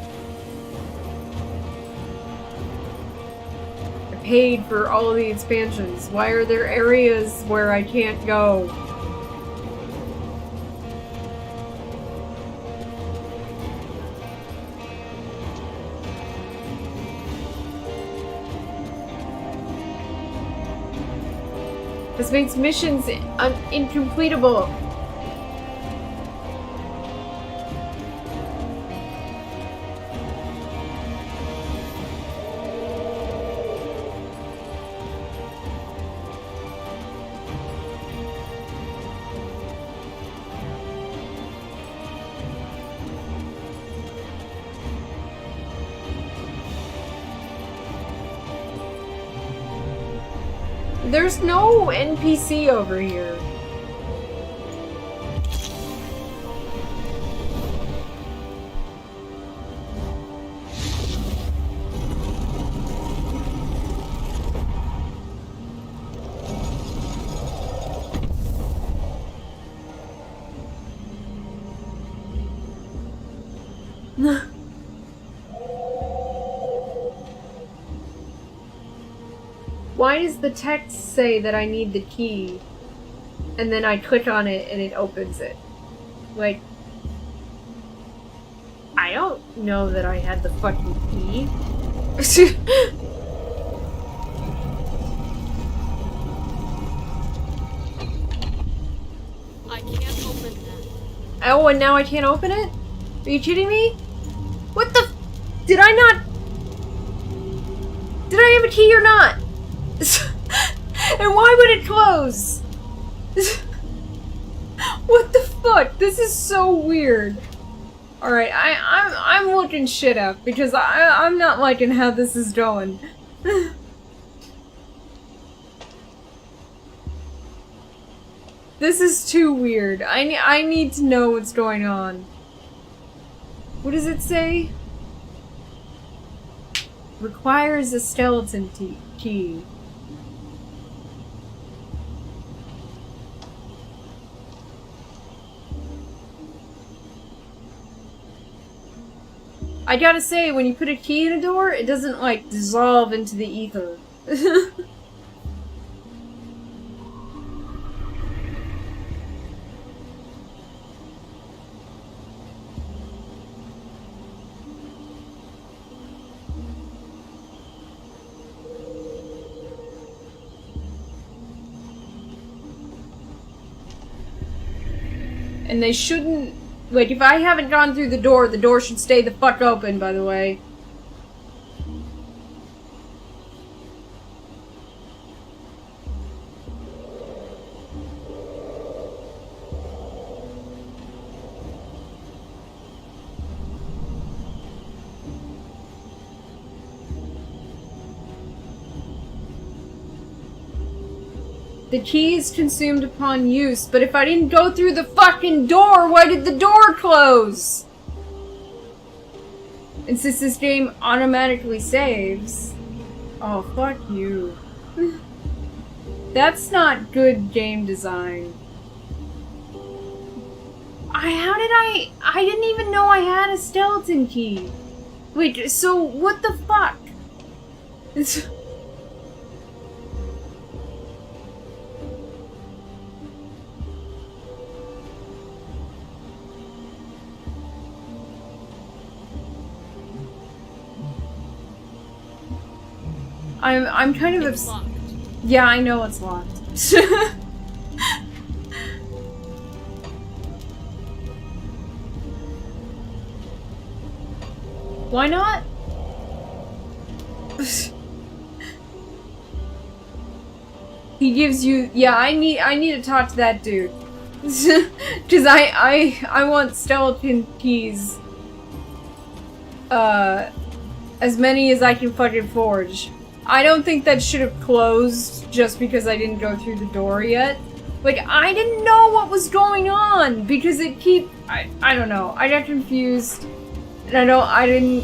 I paid for all of the expansions. Why are there areas where I can't go? This makes missions incompletable. There's no NPC over here. Why does the text say that I need the key? And then I click on it and it opens it. Like, I don't know that I had the fucking key. I can't open that. Oh, and now I can't open it? Are you kidding me? What the... Did I not... Did I have a key or not? And why would it close? What the fuck? This is so weird. Alright, I'm looking shit up because I'm not liking how this is going. This is too weird. I need to know what's going on. What does it say? Requires a skeleton key. I gotta say, when you put a key in a door, it doesn't, like, dissolve into the ether. And they shouldn't... Like, if I haven't gone through the door should stay the fuck open, by the way. The key is consumed upon use, but if I didn't go through the fucking door, why did the door close? And since this game automatically saves... Oh, fuck you. That's not good game design. I didn't even know I had a skeleton key. Wait, so what the fuck? I'm kind of It's locked. Yeah, I know it's locked. Why not? He gives you... Yeah, I need to talk to that dude. Cause I want skeleton keys. As many as I can fucking forge. I don't think that should have closed just because I didn't go through the door yet. Like, I didn't know what was going on because it I don't know. I got confused. And I didn't...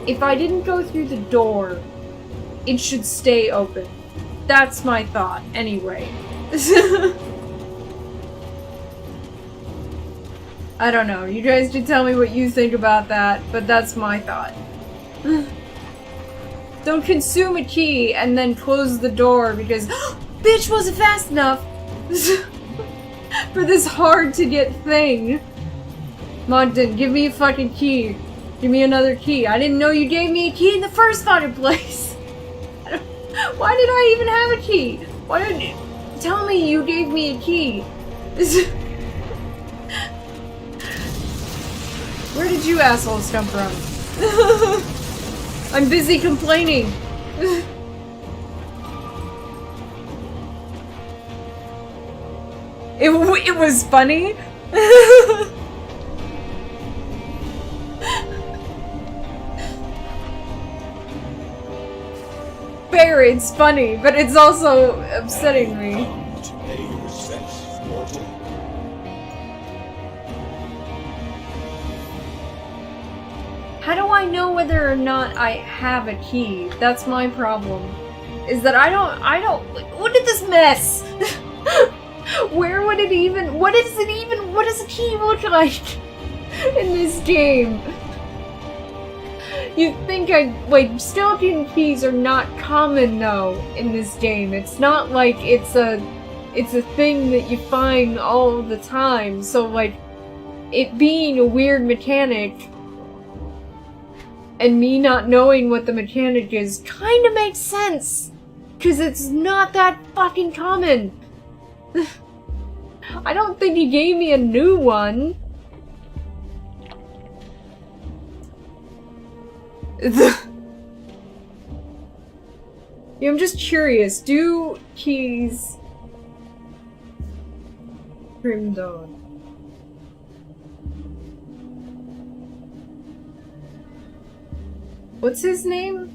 If I didn't go through the door, it should stay open. That's my thought, anyway. I don't know. You guys can tell me what you think about that, but that's my thought. Don't consume a key and then close the door because bitch wasn't fast enough for this hard to get thing. Moncton, give me a fucking key. Give me another key. I didn't know you gave me a key in the first fucking place. Why did I even have a key? Why didn't you tell me you gave me a key? Where did you assholes come from? I'm busy complaining. It was funny. Fair, it's funny, but it's also upsetting me. Come to pay your respects, mortal. How do I know whether or not I have a key? That's my problem. Is that I don't look at this mess. Where would it even, what does a key look like in this game? You'd think like, skeleton keys are not common though in this game. It's not like it's a thing that you find all the time. So like, it being a weird mechanic and me not knowing what the mechanic is kinda makes sense. Cause it's not that fucking common. I don't think he gave me a new one. Yeah, I'm just curious, do keys Prim Dawn. What's his name?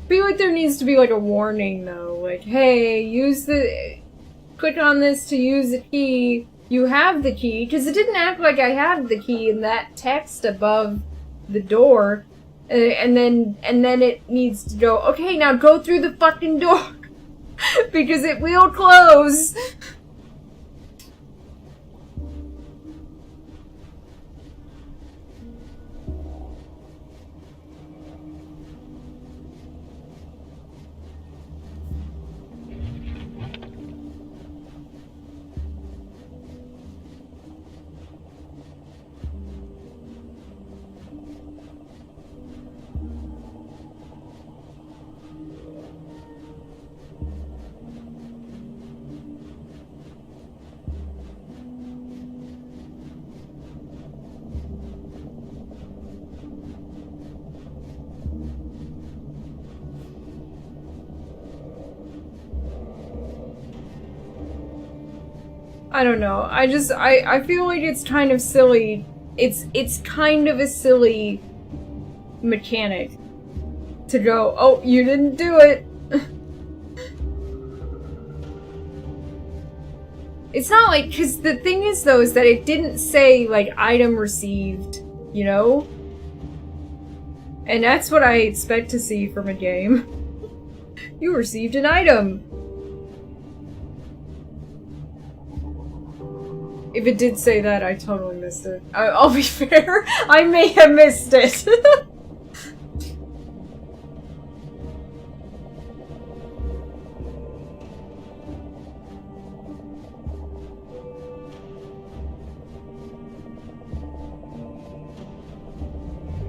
I feel like there needs to be like a warning though, like, hey, click on this to use the key, you have the key, because it didn't act like I had the key in that text above the door, and then it needs to go, okay, now go through the fucking door, because it will close. I don't know. I feel like it's kind of silly. It's kind of a silly mechanic to go, oh, you didn't do it. It's not like, because the thing is though, is that it didn't say like item received, you know? And that's what I expect to see from a game. You received an item. If it did say that, I totally missed it. I'll be fair, I may have missed it.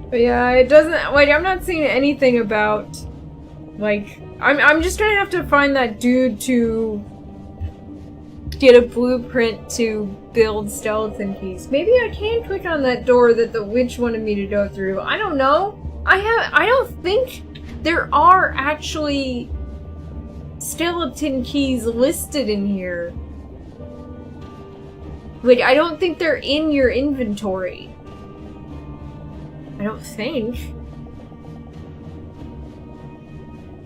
But yeah, it doesn't, like, I'm not seeing anything about, like, I'm just gonna have to find that dude to get a blueprint to build skeleton keys. Maybe I can click on that door that the witch wanted me to go through. I don't know. I don't think there are actually skeleton keys listed in here. Like, I don't think they're in your inventory. I don't think.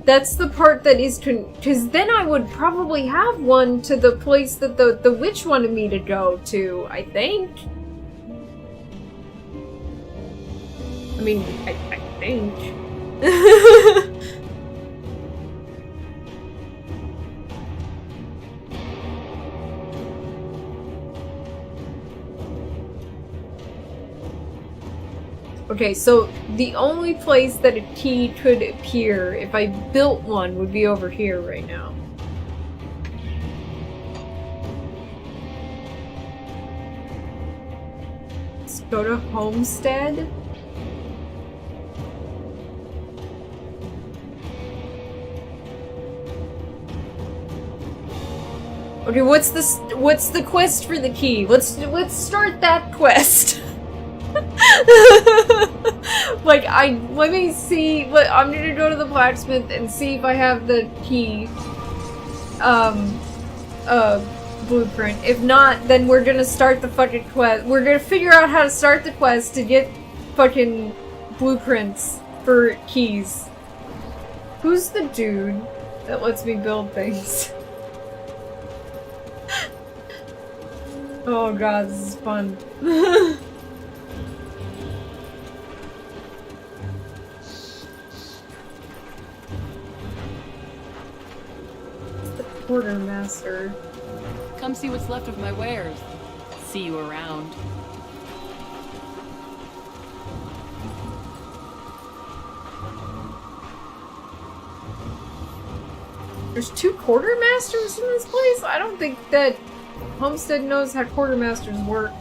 That's the part that is because then I would probably have one to the place that the witch wanted me to go to, I think. I mean, I think. Okay, so the only place that a key could appear if I built one would be over here right now. Let's go to Homestead. Okay, what's the quest for the key? Let's start that quest. Like, let me see, I'm gonna go to the blacksmith and see if I have the key, blueprint. If not, then we're gonna start the fucking quest. We're gonna figure out how to start the quest to get fucking blueprints for keys. Who's the dude that lets me build things? Oh god, this is fun. Quartermaster. Come see what's left of my wares. See you around. There's 2 quartermasters in this place? I don't think that Homestead knows how quartermasters work.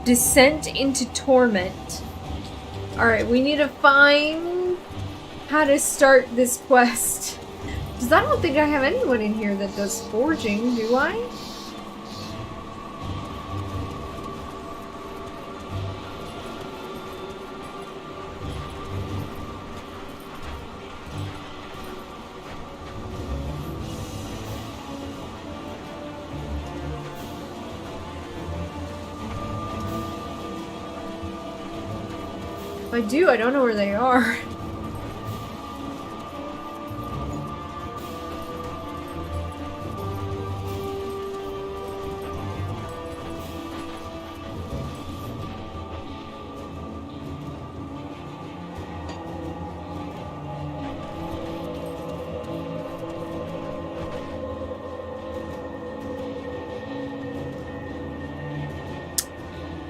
Descent into Torment. Alright, we need to find how to start this quest. Because I don't think I have anyone in here that does forging, do I? If I do, I don't know where they are.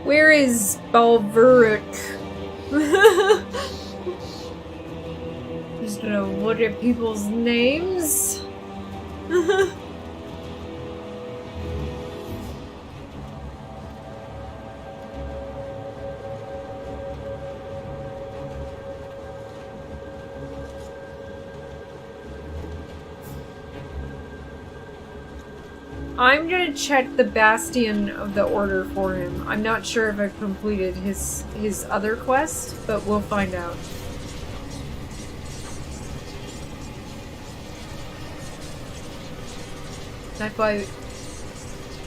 Where is Balveruk? Just gonna look at people's names. I'm gonna check the Bastion of the Order for him. I'm not sure if I've completed his other quest, but we'll find out. That's why...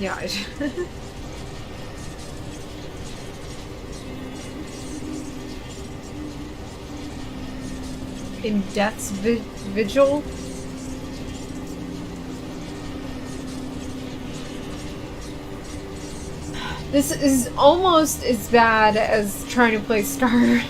Yeah. In Death's Vigil? This is almost as bad as trying to play Star.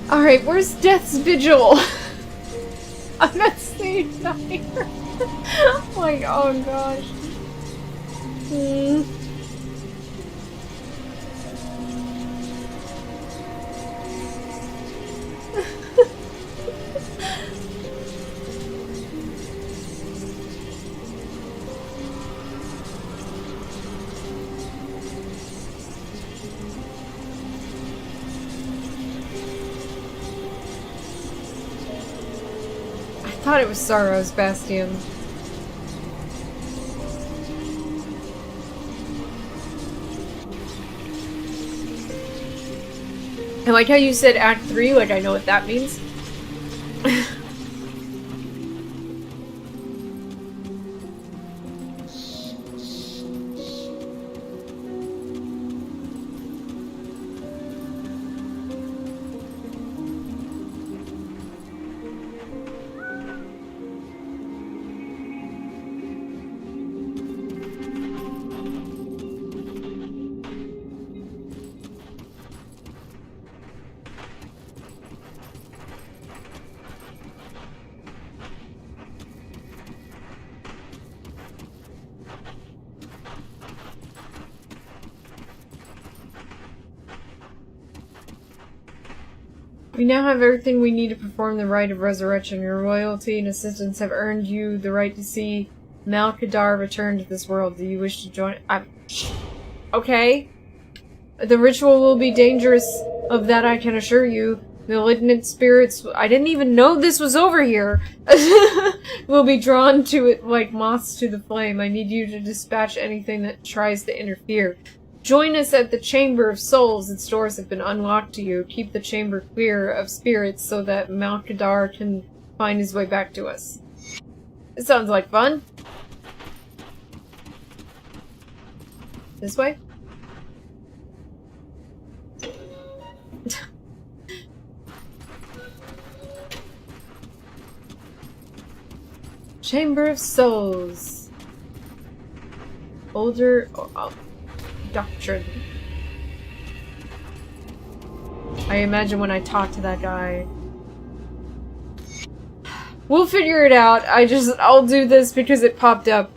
Alright, where's Death's Vigil? I'm not seeing that here. Like, oh gosh. I thought it was Sorrow's Bastion. I like how you said Act 3, like I know what that means. We now have everything we need to perform the rite of resurrection. Your loyalty and assistance have earned you the right to see Malkadar return to this world. Do you wish to join? Okay. The ritual will be dangerous, of that I can assure you. Malignant spirits, I didn't even know this was over here, will be drawn to it like moths to the flame. I need you to dispatch anything that tries to interfere. Join us at the Chamber of Souls. Its doors have been unlocked to you. Keep the chamber clear of spirits so that Malkadar can find his way back to us. It sounds like fun. This way? Chamber of Souls. Older doctrine. I imagine when I talk to that guy. We'll figure it out. I'll do this because it popped up.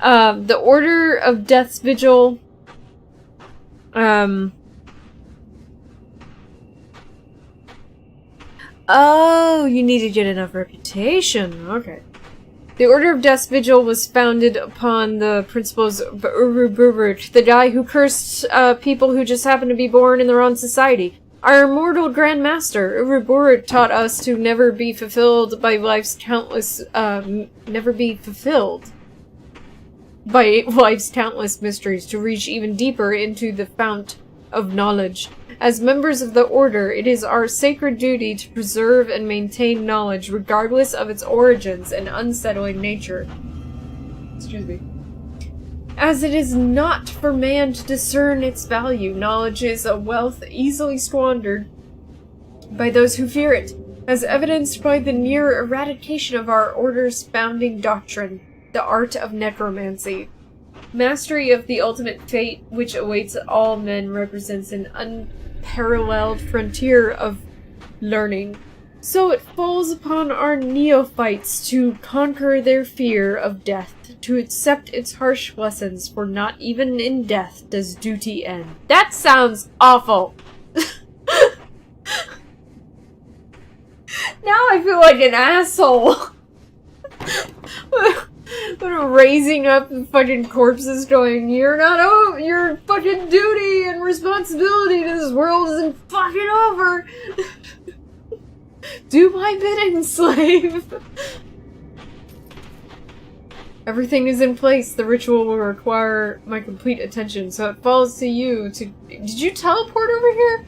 The Order of Death's Vigil. Oh, you need to get enough reputation. Okay. The Order of Death's Vigil was founded upon the principles of Uruburut, the guy who cursed people who just happened to be born in the wrong society. Our immortal Grand Master, Uruburut, taught us to never be fulfilled by life's countless, mysteries, to reach even deeper into the fount of knowledge. As members of the Order, it is our sacred duty to preserve and maintain knowledge regardless of its origins and unsettling nature. Excuse me. As it is not for man to discern its value, knowledge is a wealth easily squandered by those who fear it, as evidenced by the near eradication of our Order's founding doctrine, the art of necromancy. Mastery of the ultimate fate which awaits all men represents an unparalleled frontier of learning. So it falls upon our neophytes to conquer their fear of death, to accept its harsh lessons, for not even in death does duty end. That sounds awful! Now I feel like an asshole! Raising up the fucking corpses going, your fucking duty and responsibility to this world isn't fucking over! Do my bidding, slave! Everything is in place. The ritual will require my complete attention, so it falls to you to... Did you teleport over here?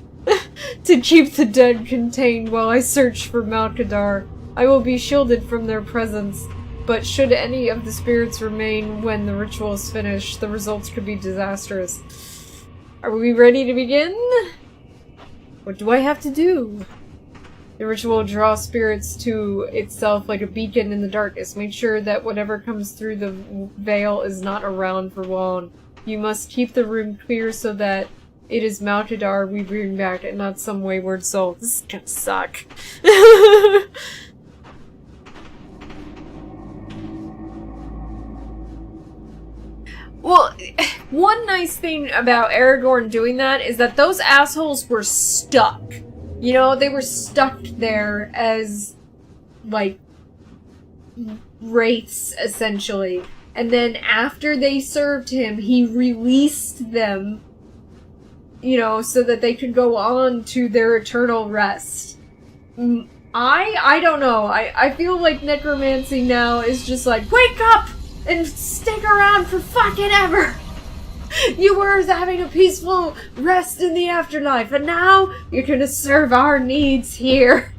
To keep the dead contained while I search for Malkadar. I will be shielded from their presence, but should any of the spirits remain when the ritual is finished, the results could be disastrous. Are we ready to begin? What do I have to do? The ritual will draw spirits to itself like a beacon in the darkness. Make sure that whatever comes through the veil is not around for long. You must keep the room clear so that it is Malkadar we bring back and not some wayward soul. This is gonna suck. Well, one nice thing about Aragorn doing that is that those assholes were stuck. You know, they were stuck there as, like, wraiths, essentially. And then after they served him, he released them, you know, so that they could go on to their eternal rest. I don't know. I feel like necromancy now is just like, wake up and stick around for fucking ever! You were having a peaceful rest in the afterlife, and now you're gonna serve our needs here.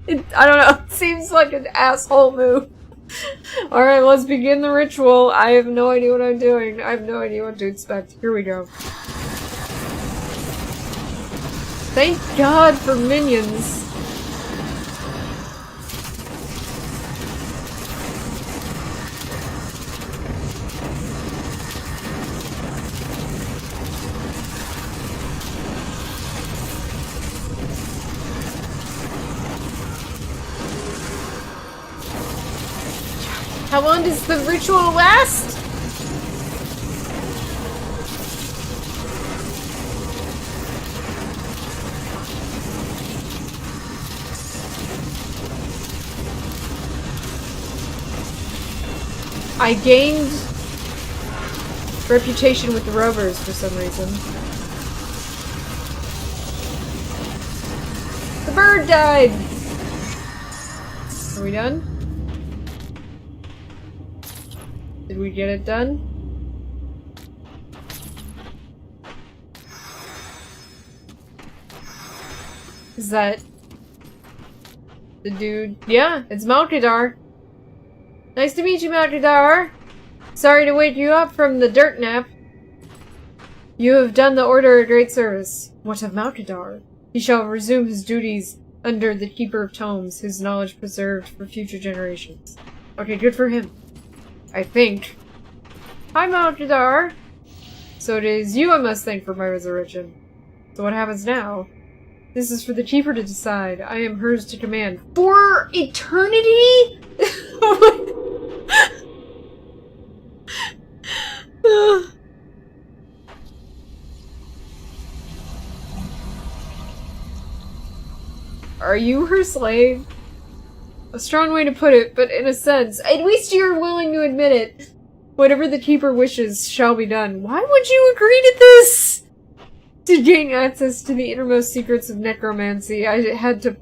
I don't know, it seems like an asshole move. Alright, let's begin the ritual. I have no idea what I'm doing. I have no idea what to expect. Here we go. Thank God for minions. How long does the ritual last? I gained reputation with the rovers for some reason. The bird died! Are we done? Did we get it done? Is that the dude? Yeah, it's Malkadar. Nice to meet you, Malkadar. Sorry to wake you up from the dirt nap. You have done the Order a great service. What of Malkadar? He shall resume his duties under the Keeper of Tomes, his knowledge preserved for future generations. Okay, good for him. I think. Hi, Malkadar! So it is you I must thank for my resurrection. So what happens now? This is for the Keeper to decide. I am hers to command. For eternity?! Are you her slave? A strong way to put it, but in a sense, at least you're willing to admit it. Whatever the Keeper wishes shall be done. Why would you agree to this? To gain access to the innermost secrets of necromancy, I had to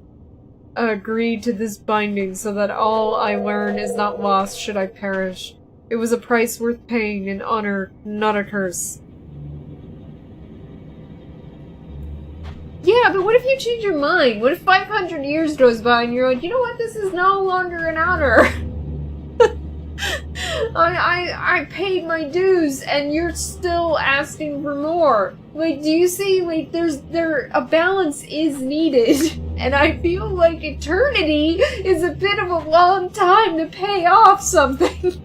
agree to this binding so that all I learn is not lost should I perish. It was a price worth paying, an honor, not a curse. Yeah, but what if you change your mind? What if 500 years goes by and you're like, you know what, this is no longer an honor? I paid my dues and you're still asking for more. Like, do you see, like, a balance is needed. And I feel like eternity is a bit of a long time to pay off something.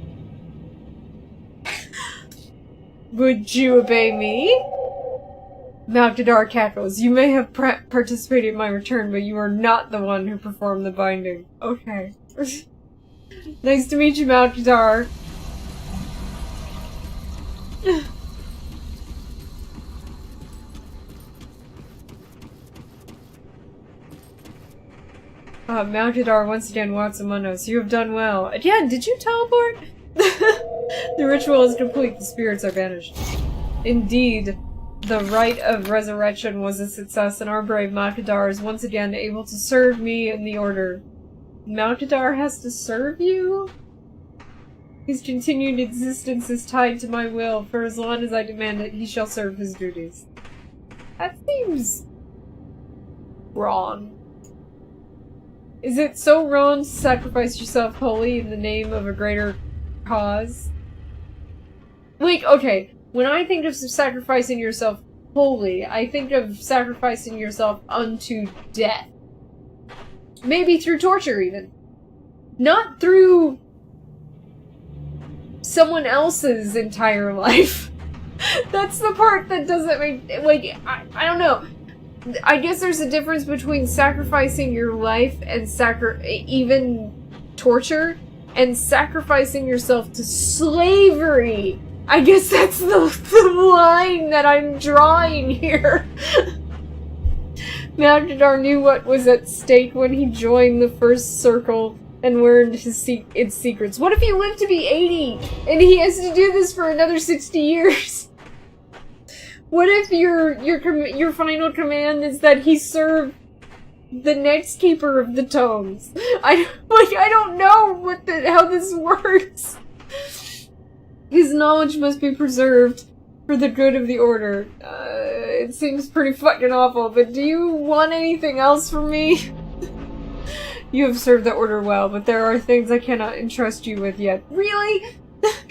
Would you obey me? Malkadar cackles. You may have participated in my return, but you are not the one who performed the binding. Okay. Nice to meet you, Malkadar. Malkadar once again walks among us. You have done well. Again, did you teleport? The ritual is complete. The spirits are banished. Indeed, the rite of resurrection was a success, and our brave Malkadar is once again able to serve me in the Order. Malkadar has to serve you? His continued existence is tied to my will. For as long as I demand it, he shall serve his duties. That seems wrong. Is it so wrong to sacrifice yourself wholly in the name of a greater cause? Like, okay, when I think of sacrificing yourself wholly, I think of sacrificing yourself unto death. Maybe through torture, even. Not through someone else's entire life. That's the part that doesn't make... Like, I don't know. I guess there's a difference between sacrificing your life and even torture, and sacrificing yourself to slavery. I guess that's the line that I'm drawing here. Malkadar knew what was at stake when he joined the First Circle and learned its secrets. What if he lived to be 80 and he has to do this for another 60 years? What if your final command is that he serve the next keeper of the tomes? I don't know how this works. His knowledge must be preserved for the good of the Order. It seems pretty fucking awful, but do you want anything else from me? You have served the Order well, but there are things I cannot entrust you with yet. Really?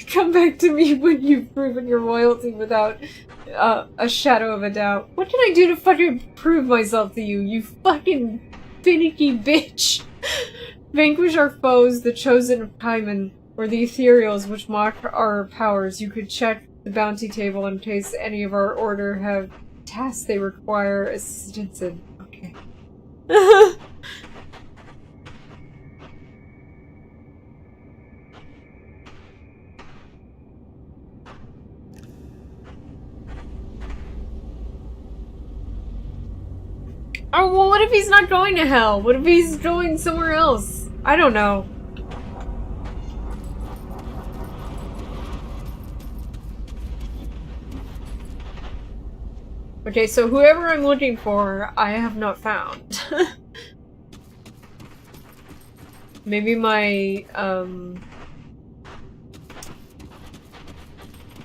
Come back to me when you've proven your loyalty without a shadow of a doubt. What can I do to fucking prove myself to you, you fucking finicky bitch? Vanquish our foes, the chosen of Kaiman, or the ethereals which mock our powers. You could check the bounty table in case any of our Order have tasks they require assistance in. Okay. Oh, well, what if he's not going to hell? What if he's going somewhere else? I don't know. Okay, so whoever I'm looking for, I have not found. Maybe my,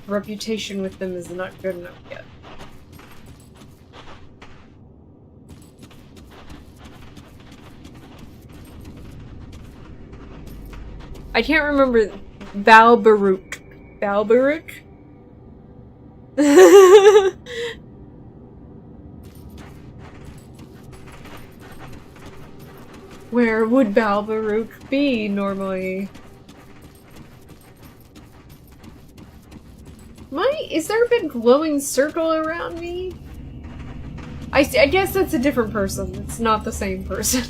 reputation with them is not good enough yet. I can't remember Balbaruch. Balbaruch? Where would Balbaruch be normally? Is there a big glowing circle around me? I guess that's a different person. It's not the same person.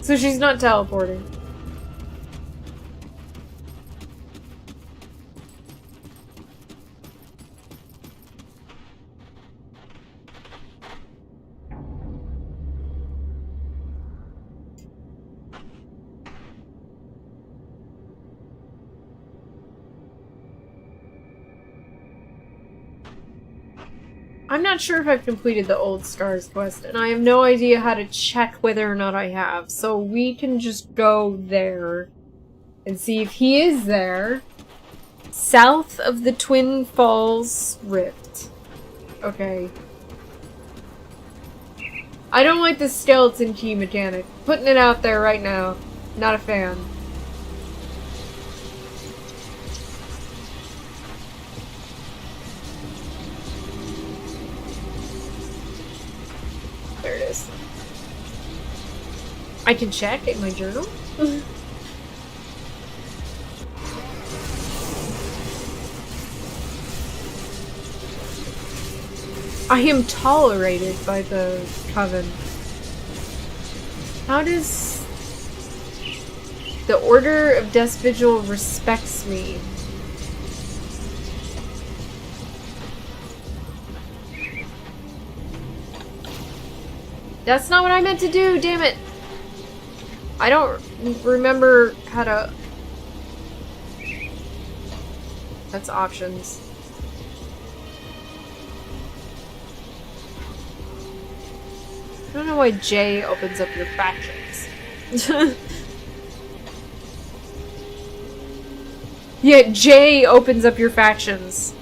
So she's not teleporting. I'm not sure if I've completed the Old Scars quest, and I have no idea how to check whether or not I have, so we can just go there and see if he is there. South of the Twin Falls Rift. Okay. I don't like the skeleton key mechanic. Putting it out there right now. Not a fan. There it is. I can check in my journal. I am tolerated by the Coven. How does the Order of Death's Vigil respects me? That's not what I meant to do, damn it! I don't remember how to... That's options. I don't know why J opens up your factions. Yeah, J opens up your factions.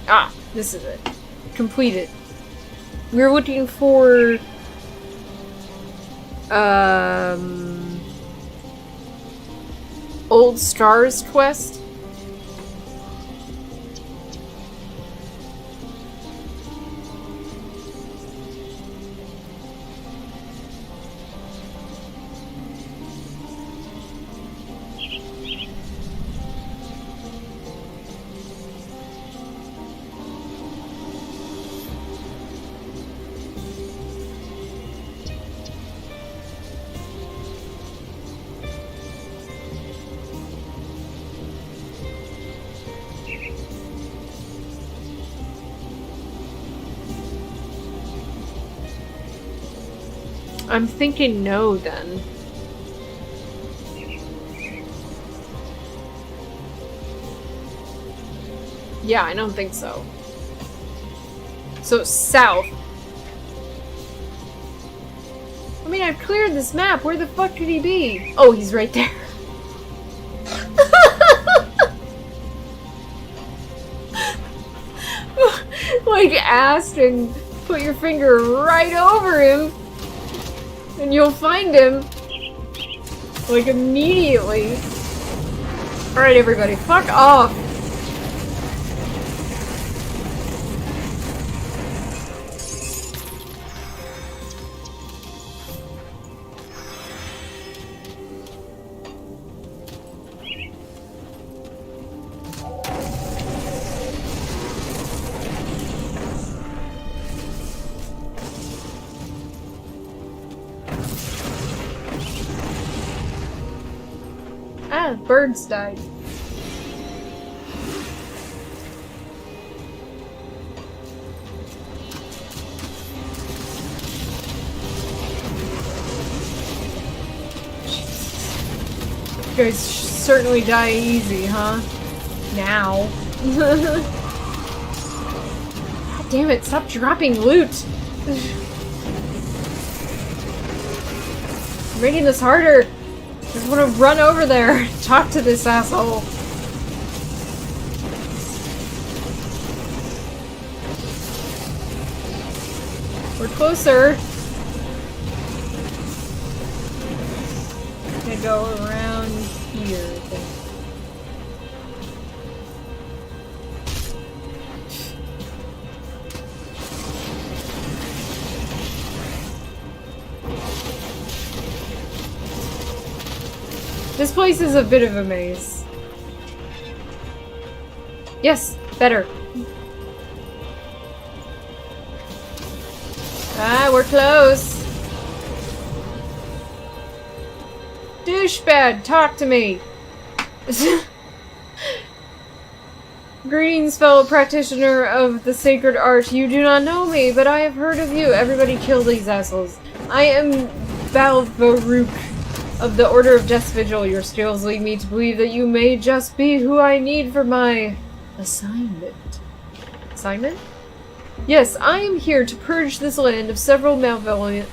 Ah, this is it. Completed. We're looking for... Old Stars quest? I'm thinking no, then. Yeah, I don't think so. So, south. I mean, I've cleared this map. Where the fuck could he be? Oh, he's right there. Like, asked and put your finger right over him. And you'll find him, like, immediately. Alright, everybody, fuck off! Ah, birds died. You guys certainly die easy, huh? Now. God damn it, stop dropping loot! You're making this harder! I just want to run over there, talk to this asshole. We're closer. I'm gonna go around here, I think. This place is a bit of a maze. Yes, better. Ah, we're close. Douchebag, talk to me. Greetings, fellow practitioner of the sacred art. You do not know me, but I have heard of you. Everybody kill these assholes. I am Balvaruk of the Order of Death's Vigil. Your skills lead me to believe that you may just be who I need for my assignment. Assignment? Yes, I am here to purge this land of several malevolent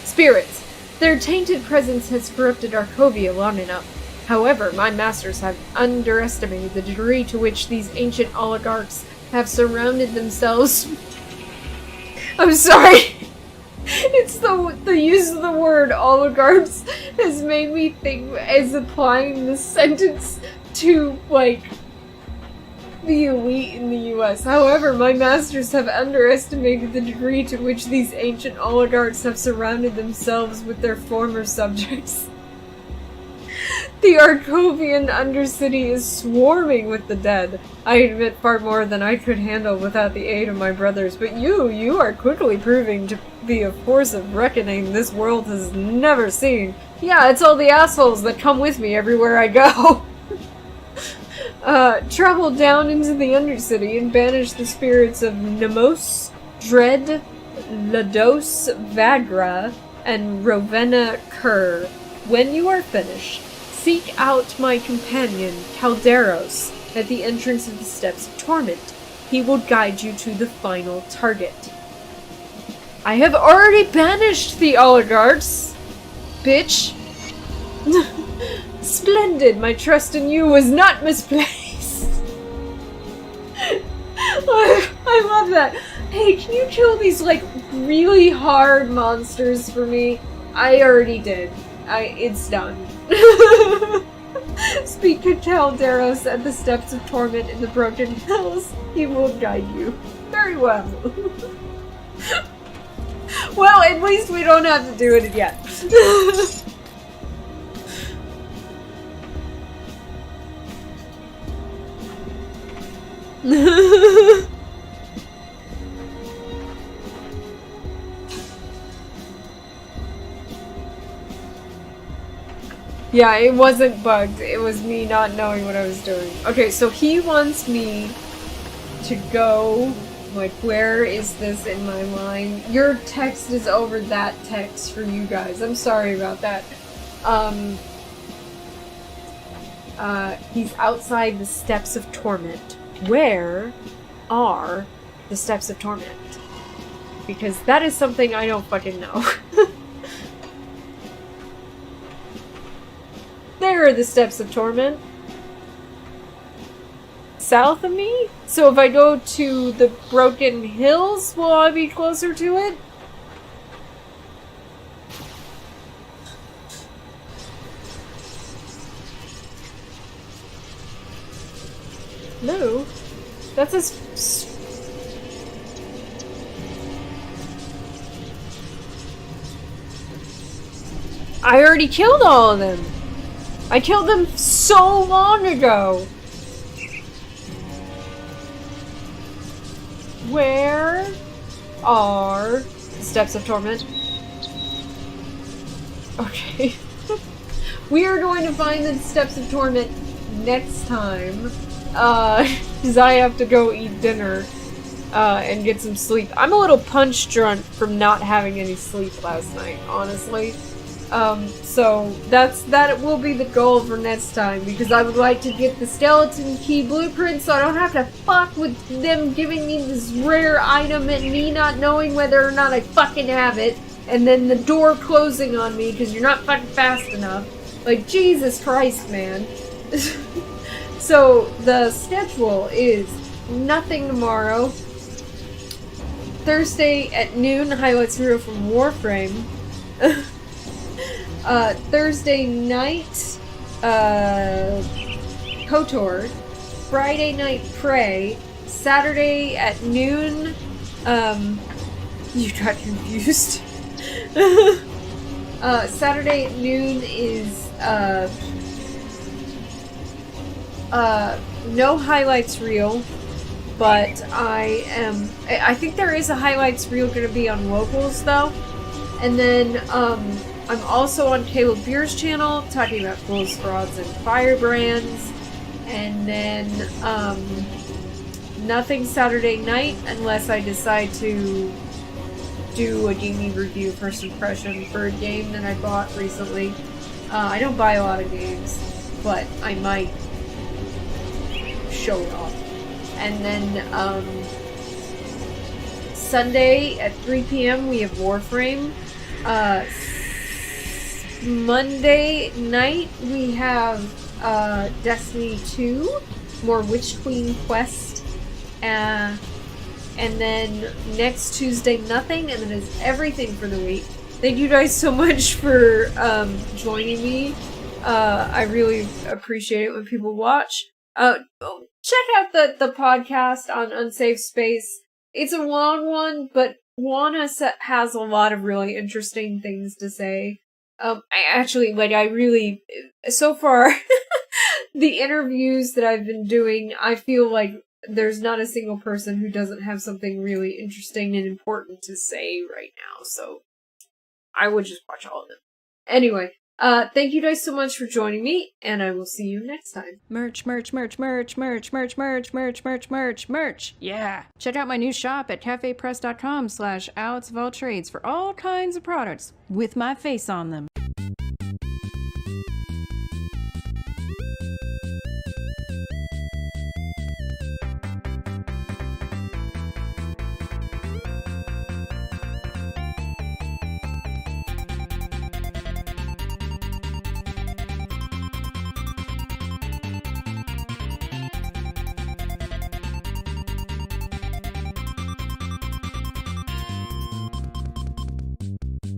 spirits. Their tainted presence has corrupted Arkovia long enough. However, my masters have underestimated the degree to which these ancient oligarchs have surrounded themselves. I'm sorry. It's the use of the word oligarchs has made me think as applying this sentence to, like, the elite in the US. However, my masters have underestimated the degree to which these ancient oligarchs have surrounded themselves with their former subjects. The Arkovian Undercity is swarming with the dead. I admit far more than I could handle without the aid of my brothers, but you are quickly proving to be a force of reckoning this world has never seen. Yeah, it's all the assholes that come with me everywhere I go. Travel down into the Undercity and banish the spirits of Nemos, Dread, Lados, Vagra, and Rowena Kerr. When you are finished, seek out my companion, Calderos, at the entrance of the Steps of Torment. He will guide you to the final target. I have already banished the oligarchs, bitch. Splendid, my trust in you was not misplaced. I love that. Hey, can you kill these, like, really hard monsters for me? I already did. It's done. Speak to Calderos at the Steps of Torment in the Broken Hills. He will guide you. Very well. Well, at least we don't have to do it again. Yeah, it wasn't bugged. It was me not knowing what I was doing. Okay, so he wants me to go... Like, where is this in my line? Your text is over that text for you guys. I'm sorry about that. He's outside the Steps of Torment. Where are the Steps of Torment? Because that is something I don't fucking know. There are the Steps of Torment. South of me? So if I go to the Broken Hills, will I be closer to it? No. That's a... I already killed all of them! I killed them so long ago! Where are the Steps of Torment? Okay. We are going to find the Steps of Torment next time. Because I have to go eat dinner. And get some sleep. I'm a little punch drunk from not having any sleep last night, honestly. So that will be the goal for next time, because I would like to get the skeleton key blueprint so I don't have to fuck with them giving me this rare item and me not knowing whether or not I fucking have it, and then the door closing on me because you're not fucking fast enough. Like, Jesus Christ, man. So the schedule is nothing tomorrow. Thursday at noon, highlights hero from Warframe. Thursday night, KOTOR. Friday night, Prey. Saturday at noon, you got confused. Saturday at noon is, no highlights reel, but I think there is a highlights reel gonna be on locals though. And then, I'm also on Caleb Beer's channel, talking about ghouls, frauds, and firebrands. And then, nothing Saturday night unless I decide to do a gaming review first impression for a game that I bought recently. I don't buy a lot of games, but I might show it off. And then, Sunday at 3 p.m. we have Warframe. Monday night we have Destiny 2, more Witch Queen Quest, and then next Tuesday nothing, and then it's everything for the week. Thank you guys so much for joining me. I really appreciate it when people watch. Check out the podcast on Unsafe Space. It's a long one, but Juana has a lot of really interesting things to say. So far, the interviews that I've been doing, I feel like there's not a single person who doesn't have something really interesting and important to say right now, so I would just watch all of them. Anyway, thank you guys so much for joining me, and I will see you next time. Merch. Yeah. Check out my new shop at cafepress.com/AlexofAllTrades for all kinds of products with my face on them.